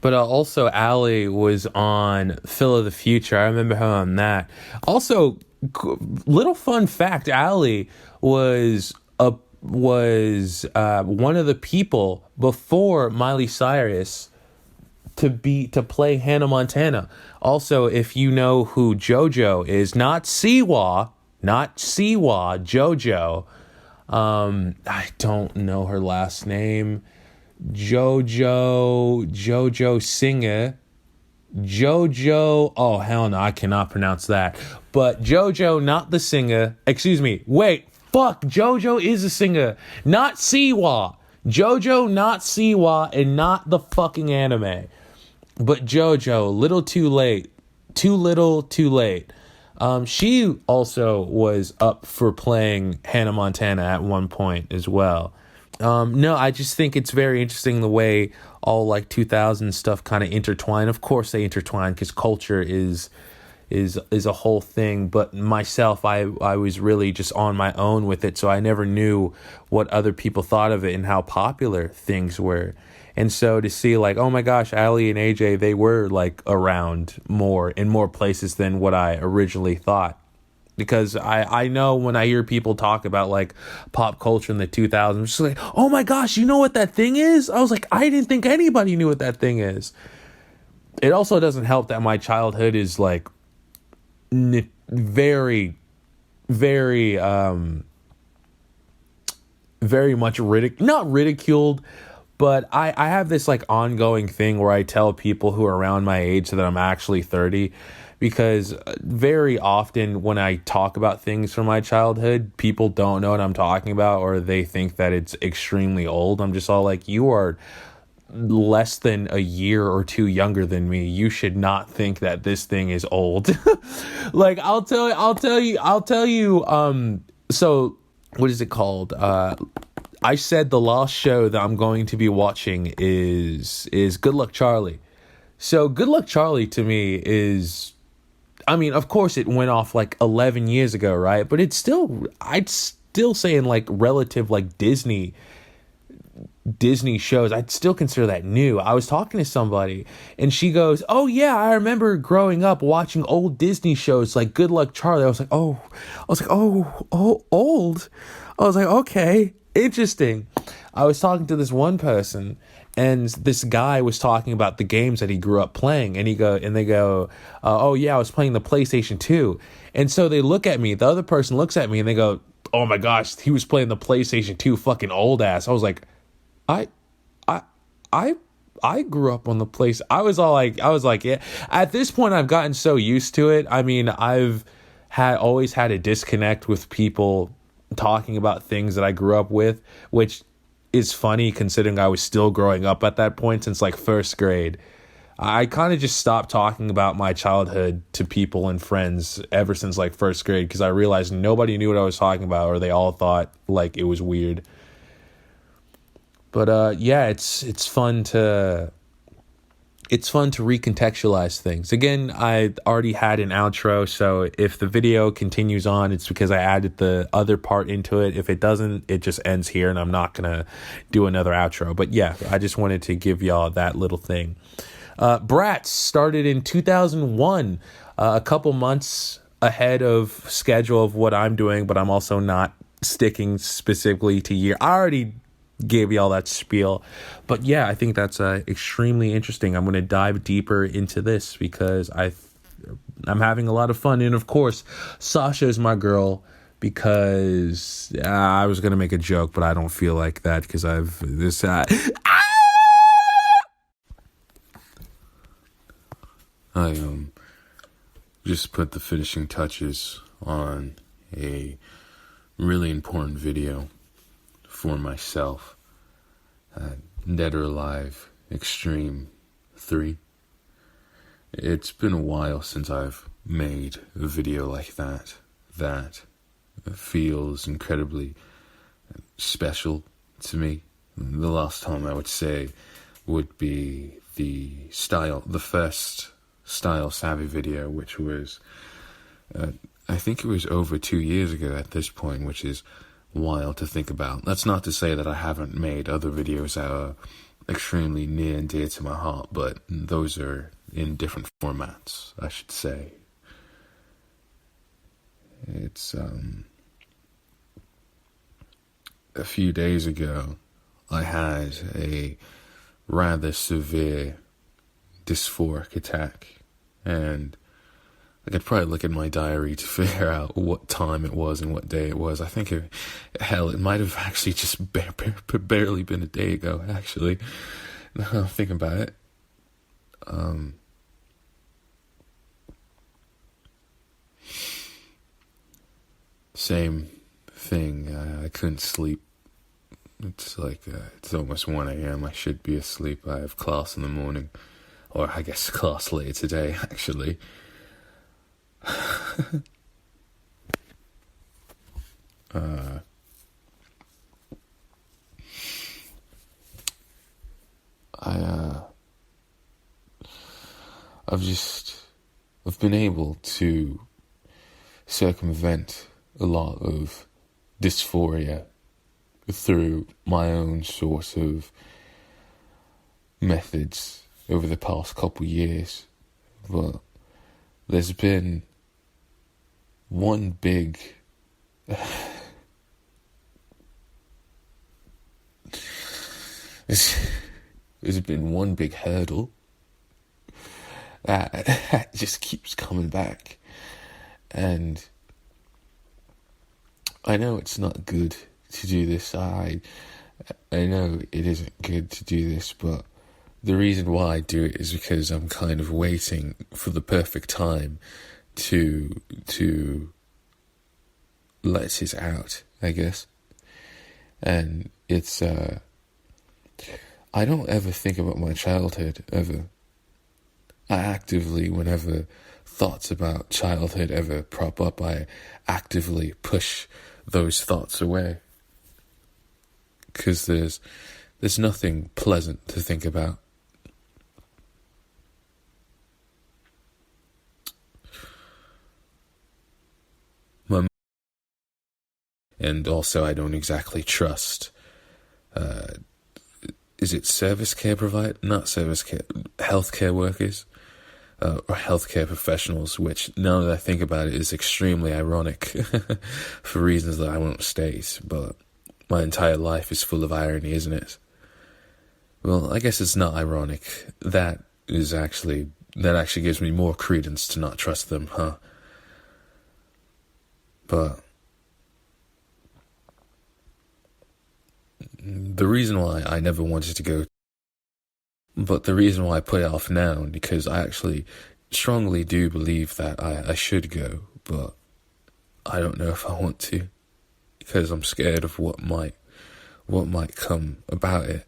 But also, Ali was on Phil of the Future. I remember her on that. Also, little fun fact: Ali was one of the people before Miley Cyrus to play Hannah Montana. Also, if you know who JoJo is, not Siwa, JoJo. I don't know her last name. Jojo Singer. JoJo. Oh, hell no, I cannot pronounce that. But JoJo, not the singer. Excuse me. Wait, fuck. JoJo is a singer, not Siwa. JoJo, not Siwa, and not the fucking anime. But JoJo, little too late. Too little, too late. She also was up for playing Hannah Montana at one point as well. No, I just think it's very interesting the way all like 2000 stuff kind of intertwine. Of course they intertwine because culture is is a whole thing. But myself, I was really just on my own with it, so I never knew what other people thought of it and how popular things were. And so to see like, oh my gosh, Ali and AJ, they were like around more in more places than what I originally thought. Because I know when I hear people talk about like pop culture in the 2000s, I'm just like, oh my gosh, you know what that thing is? I was like, I didn't think anybody knew what that thing is. It also doesn't help that my childhood is like very, very, very much not ridiculed, but I have this like ongoing thing where I tell people who are around my age that I'm actually 30, because very often when I talk about things from my childhood, people don't know what I'm talking about, or they think that it's extremely old. I'm just all like, you are less than a year or two younger than me. You should not think that this thing is old. Like I'll tell you, so what is it called? I said the last show that I'm going to be watching is Good Luck Charlie. So Good Luck Charlie to me is, I mean, of course it went off like 11 years ago, right? But it's still, I'd still say in like relative like Disney shows, I'd still consider that new. I was talking to somebody and she goes, oh yeah, I remember growing up watching old Disney shows like Good Luck Charlie. I was like, oh, old. I was like, okay, interesting. I was talking to this one person and this guy was talking about the games that he grew up playing, and they go, oh yeah, I was playing the PlayStation 2. And so they look at me, the other person looks at me and they go, oh my gosh, he was playing the PlayStation 2, fucking old ass. I was like, I grew up on the place. I was like, yeah. At this point, I've gotten so used to it. I mean, I've always had a disconnect with people talking about things that I grew up with, which is funny considering I was still growing up at that point since like first grade. I kind of just stopped talking about my childhood to people and friends ever since like first grade, because I realized nobody knew what I was talking about, or they all thought like it was weird. But yeah, it's fun to recontextualize things. Again, I already had an outro, so if the video continues on, it's because I added the other part into it. If it doesn't, it just ends here, and I'm not gonna do another outro. But yeah, I just wanted to give y'all that little thing. Bratz started in 2001, a couple months ahead of schedule of what I'm doing, but I'm also not sticking specifically to year. I already gave y'all that spiel, but yeah, I think that's extremely interesting. I'm going to dive deeper into this because I'm having a lot of fun. And of course, Sasha is my girl, because I was going to make a joke, but I don't feel like that because I've this I just put the finishing touches on a really important video for myself. Dead or Alive Extreme 3. It's been a while since I've made a video like that feels incredibly special to me. The last time I would say would be the first Style Savvy video, which was I think it was over 2 years ago at this point, which is wild to think about. That's not to say that I haven't made other videos that are extremely near and dear to my heart, but those are in different formats, I should say. It's a few days ago I had a rather severe dysphoric attack, and I could probably look at my diary to figure out what time it was and what day it was. I think it might have actually just barely been a day ago, actually. Now I'm thinking about it. Same thing. I couldn't sleep. It's like, it's almost 1 a.m. I should be asleep. I have class in the morning. Or I guess class later today, actually. I've been able to circumvent a lot of dysphoria through my own sort of methods over the past couple years. But there's been one big there's been one big hurdle that just keeps coming back. And I know it's not good to do this. I know it isn't good to do this, but the reason why I do it is because I'm kind of waiting for the perfect time to let it out, I guess. And it's I don't ever think about my childhood, ever. I actively, whenever thoughts about childhood ever prop up, I actively push those thoughts away. Because there's nothing pleasant to think about. And also I don't exactly trust, is it service care not service care, healthcare workers, or healthcare professionals, which now that I think about it is extremely ironic for reasons that I won't state, but my entire life is full of irony, isn't it? Well, I guess it's not ironic. That actually gives me more credence to not trust them, huh? But the reason why I never wanted to go, but the reason why I put it off now, because I actually strongly do believe that I should go, but I don't know if I want to, because I'm scared of what might come about it.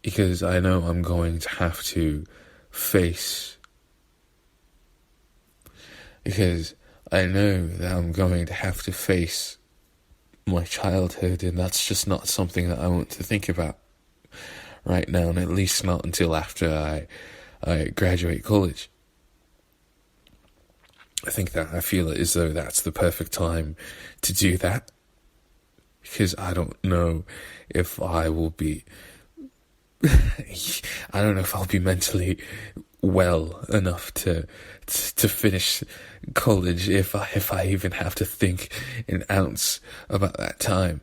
Because I know I'm going to have to face, because I know that I'm going to have to face my childhood, and that's just not something that I want to think about right now, and at least not until after I graduate college. I feel it as though that's the perfect time to do that, because I don't know if I will be I don't know if I'll be mentally well enough to finish college if I even have to think an ounce about that time.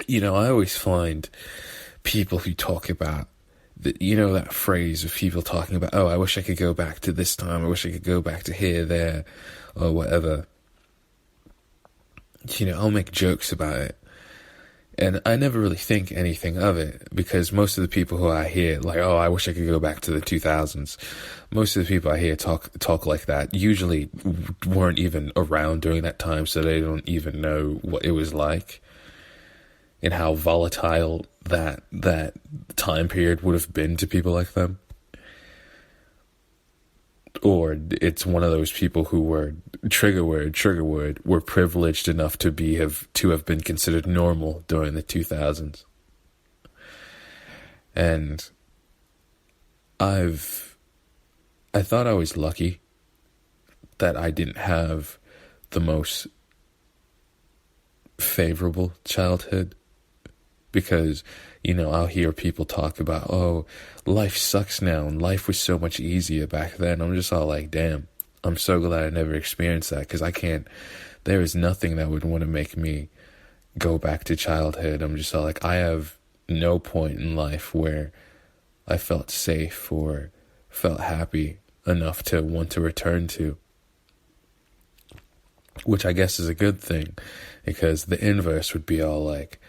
You know, I always find people who talk about that phrase of people talking about, oh, I wish I could go back to this time, I wish I could go back to here, there, or whatever. I'll make jokes about it. And I never really think anything of it, because most of the people who I hear, like, oh, I wish I could go back to the 2000s, most of the people I hear talk like that usually weren't even around during that time, so they don't even know what it was like and how volatile that time period would have been to people like them. Or it's one of those people who were trigger word, were privileged enough to have been considered normal during the 2000s. And I thought I was lucky that I didn't have the most favorable childhood, because I'll hear people talk about, oh, life sucks now, and life was so much easier back then. I'm just all like, damn, I'm so glad I never experienced that, because there is nothing that would want to make me go back to childhood. I'm just all like, I have no point in life where I felt safe or felt happy enough to want to return to. Which I guess is a good thing, because the inverse would be all like,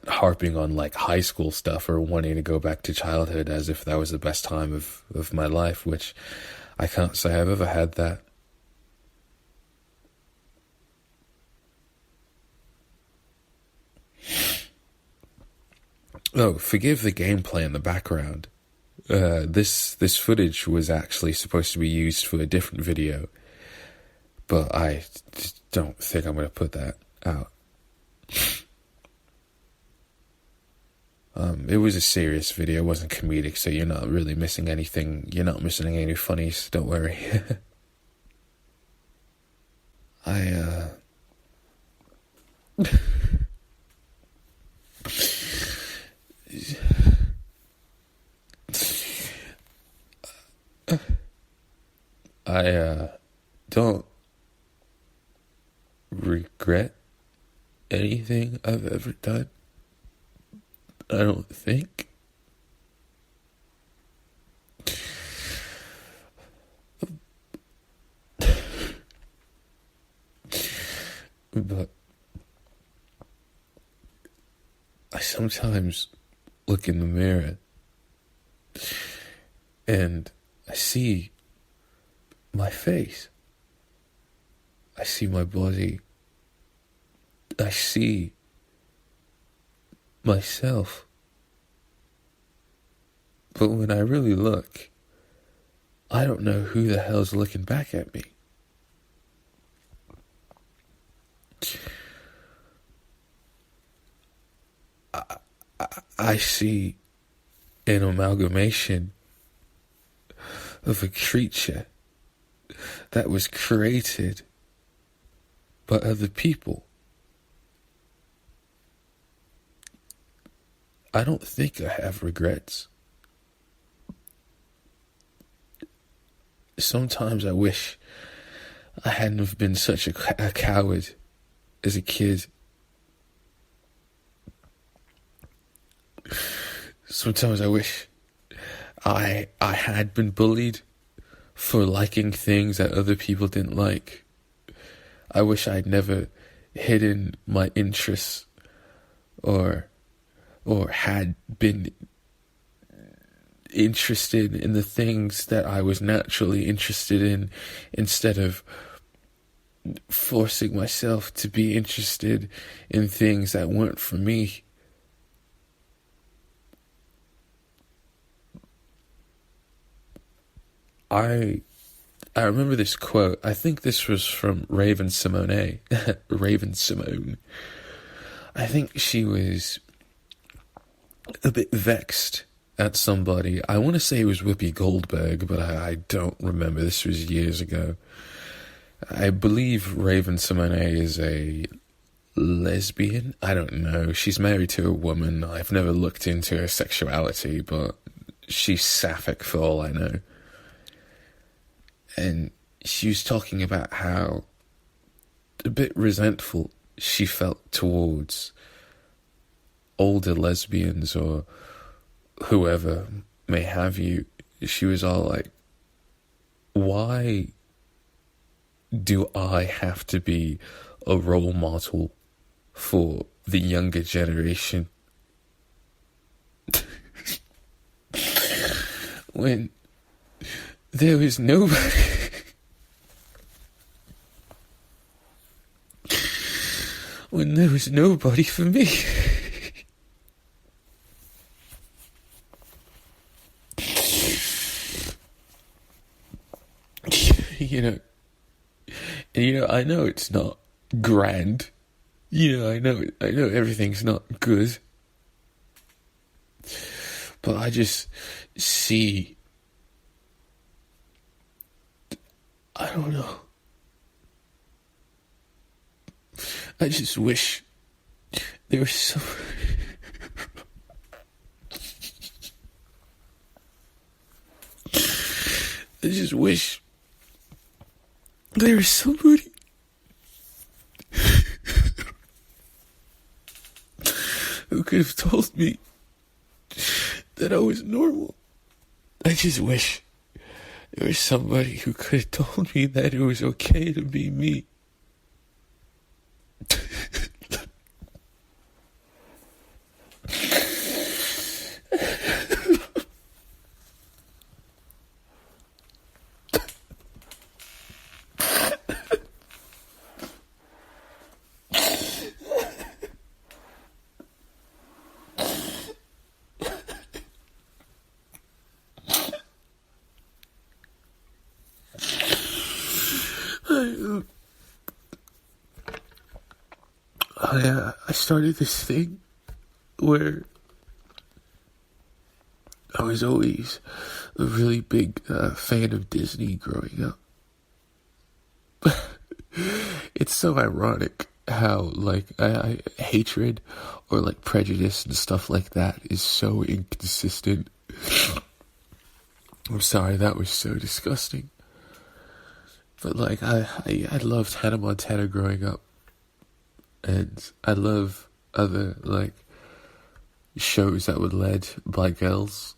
harping on like high school stuff or wanting to go back to childhood as if that was the best time of my life, which I can't say I've ever had that. Oh, forgive the gameplay in the background. This footage was actually supposed to be used for a different video, but I don't think I'm going to put that out. It was a serious video. It wasn't comedic, so you're not really missing anything. You're not missing any funnies. Don't worry. I, I don't regret anything I've ever done. I don't think. But I sometimes look in the mirror and I see my face. I see my body. I see myself. But when I really look, I don't know who the hell's looking back at me. I see an amalgamation of a creature that was created by other people. I don't think I have regrets. Sometimes I wish I hadn't have been such a coward as a kid. Sometimes I wish I had been bullied for liking things that other people didn't like. I wish I'd never hidden my interests or had been interested in the things that I was naturally interested in, instead of forcing myself to be interested in things that weren't for me. I remember this quote. I think this was from Raven Simone. Raven Simone. I think she was a bit vexed at somebody. I want to say it was Whoopi Goldberg, but I don't remember. This was years ago. I believe Raven Simone is a lesbian. I don't know. She's married to a woman. I've never looked into her sexuality, but she's sapphic for all I know. And she was talking about how a bit resentful she felt towards older lesbians or whoever may have you. She was all like, why do I have to be a role model for the younger generation? When there was nobody. When there was nobody for me. I know it's not grand. I know everything's not good. But I just see, I don't know. I just wish there was some... I just wish there was somebody who could have told me that I was normal. I just wish there was somebody who could have told me that it was okay to be me. I started this thing where I was always a really big fan of Disney growing up. It's so ironic how like hatred or like prejudice and stuff like that is so inconsistent. I'm sorry, that was so disgusting. But like I loved Hannah Montana growing up, and I love other like shows that were led by girls.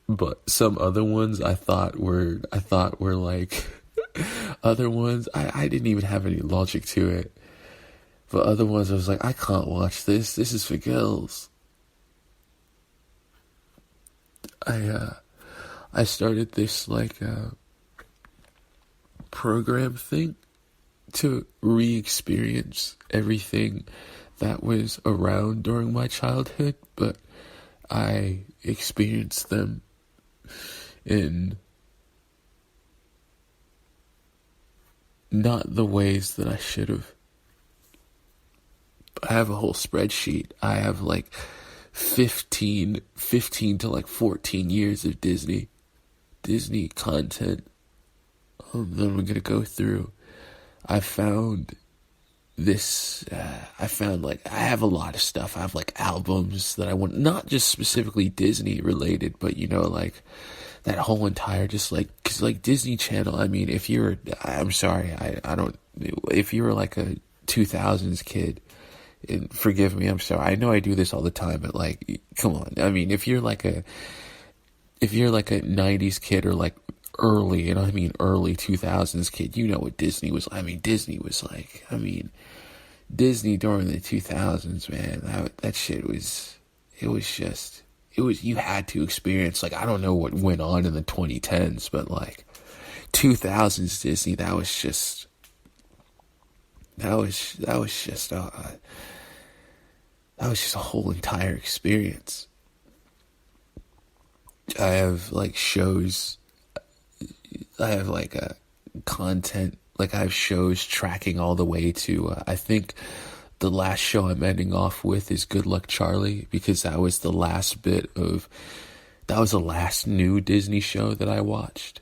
But some other ones I thought were like other ones I didn't even have any logic to it. But other ones I was like, I can't watch this. This is for girls. I started this like program thing to re-experience everything that was around during my childhood, but I experienced them in not the ways that I should have. I have a whole spreadsheet. I have like 15 to like 14 years of Disney content that I'm gonna go through. I found like I have a lot of stuff. I have like albums that I want, not just specifically Disney related, but you know, like that whole entire, just like, cause like Disney Channel, I mean, I'm sorry, I don't, if you're like a 2000s kid, and forgive me, I'm sorry, I know I do this all the time, but like, come on, I mean, if you're like a 90s kid or like early 2000s kid, you know what Disney was. I mean, Disney was like, Disney during the 2000s, man, that shit was, you had to experience, like, I don't know what went on in the 2010s, but like 2000s Disney, that was just a whole entire experience. I have like shows, I have like content, like I have shows tracking all the way to, I think the last show I'm ending off with is Good Luck Charlie, because that was the last new Disney show that I watched.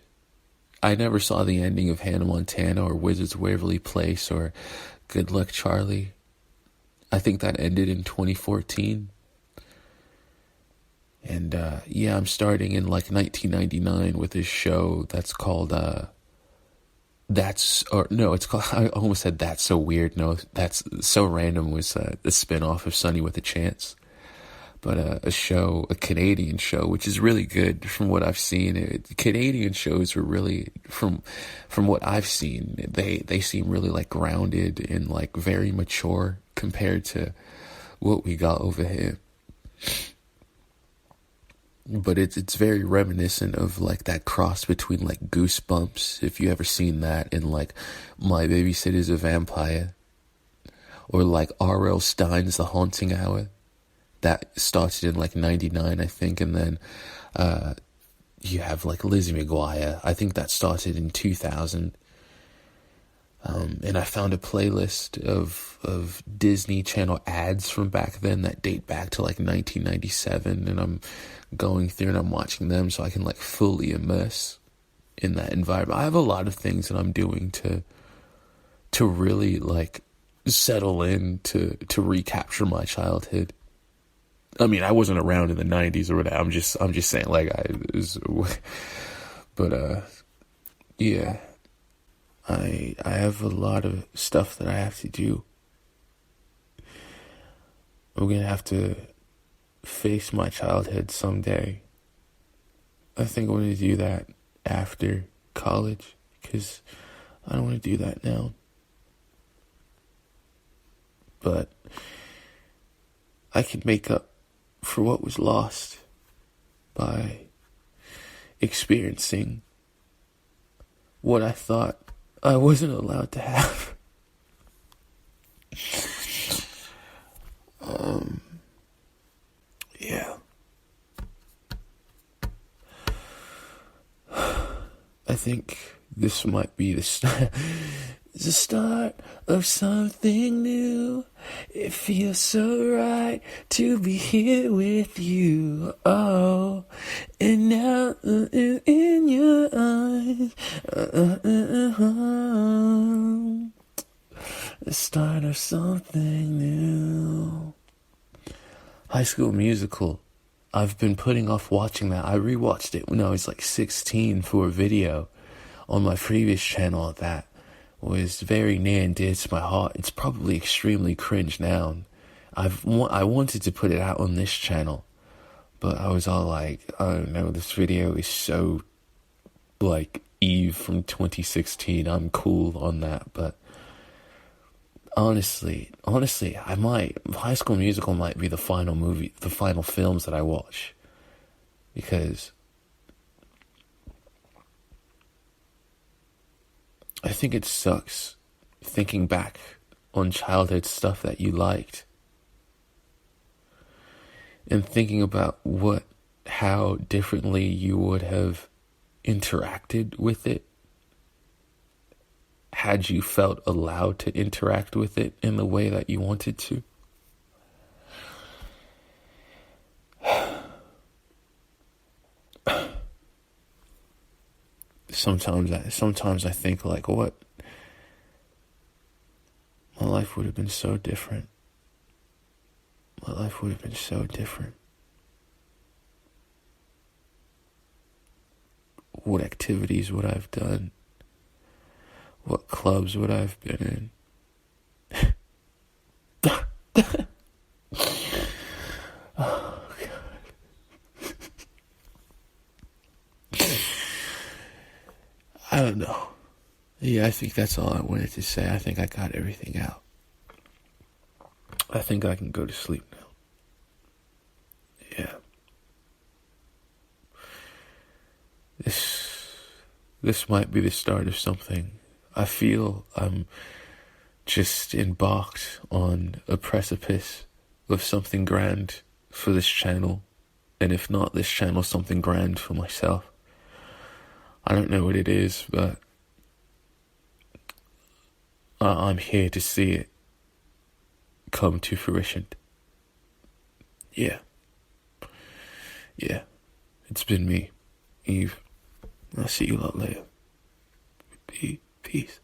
I never saw the ending of Hannah Montana or Wizards of Waverly Place or Good Luck Charlie. I think that ended in 2014. And I'm starting in like 1999 with this show that's called it's called, I almost said That's So Weird. No, That's So Random was the spin-off of Sunny with a Chance. But a Canadian show, which is really good from what I've seen. Canadian shows are really, from what I've seen, they seem really like grounded and like very mature compared to what we got over here. But it's very reminiscent of like that cross between like Goosebumps, if you ever seen that, and like My Babysitter's a Vampire, or like R.L. Stein's The Haunting Hour. That started in like 99, I think, and then you have like Lizzie McGuire. I think that started in 2000. And I found a playlist of Disney Channel ads from back then that date back to like 1997, and I'm going through and I'm watching them so I can like fully immerse in that environment. I have a lot of things that I'm doing to really like settle in to recapture my childhood. I mean, I wasn't around in the 90s or whatever. I'm just saying, like, yeah. I have a lot of stuff that I have to do. I'm gonna have to face my childhood someday. I think I'm gonna do that after college, because I don't want to do that now. But I can make up for what was lost by experiencing what I thought I wasn't allowed to have. Yeah. I think this might be It's the start of something new. It feels so right to be here with you. Oh, and now in your eyes. The start of something new. High School Musical. I've been putting off watching that. I rewatched it when I was like 16 for a video on my previous channel that was very near and dear to my heart. It's probably extremely cringe now. I wanted to put it out on this channel, but I was all like, oh no, this video is so like Eve from 2016. I'm cool on that, but honestly, High School Musical might be the final films that I watch, because I think it sucks thinking back on childhood stuff that you liked and thinking about how differently you would have interacted with it had you felt allowed to interact with it in the way that you wanted to. Sometimes I think like, what? My life would have been so different. My life would have been so different. What activities would I have done? What clubs would I have been in? Oh, God. I don't know. Yeah, I think that's all I wanted to say. I think I got everything out. I think I can go to sleep now. Yeah. This might be the start of something. I feel I'm just embarked on a precipice of something grand for this channel. And if not this channel, something grand for myself. I don't know what it is, but I'm here to see it come to fruition. Yeah. Yeah. It's been me, Eve. I'll see you a lot later. Peace.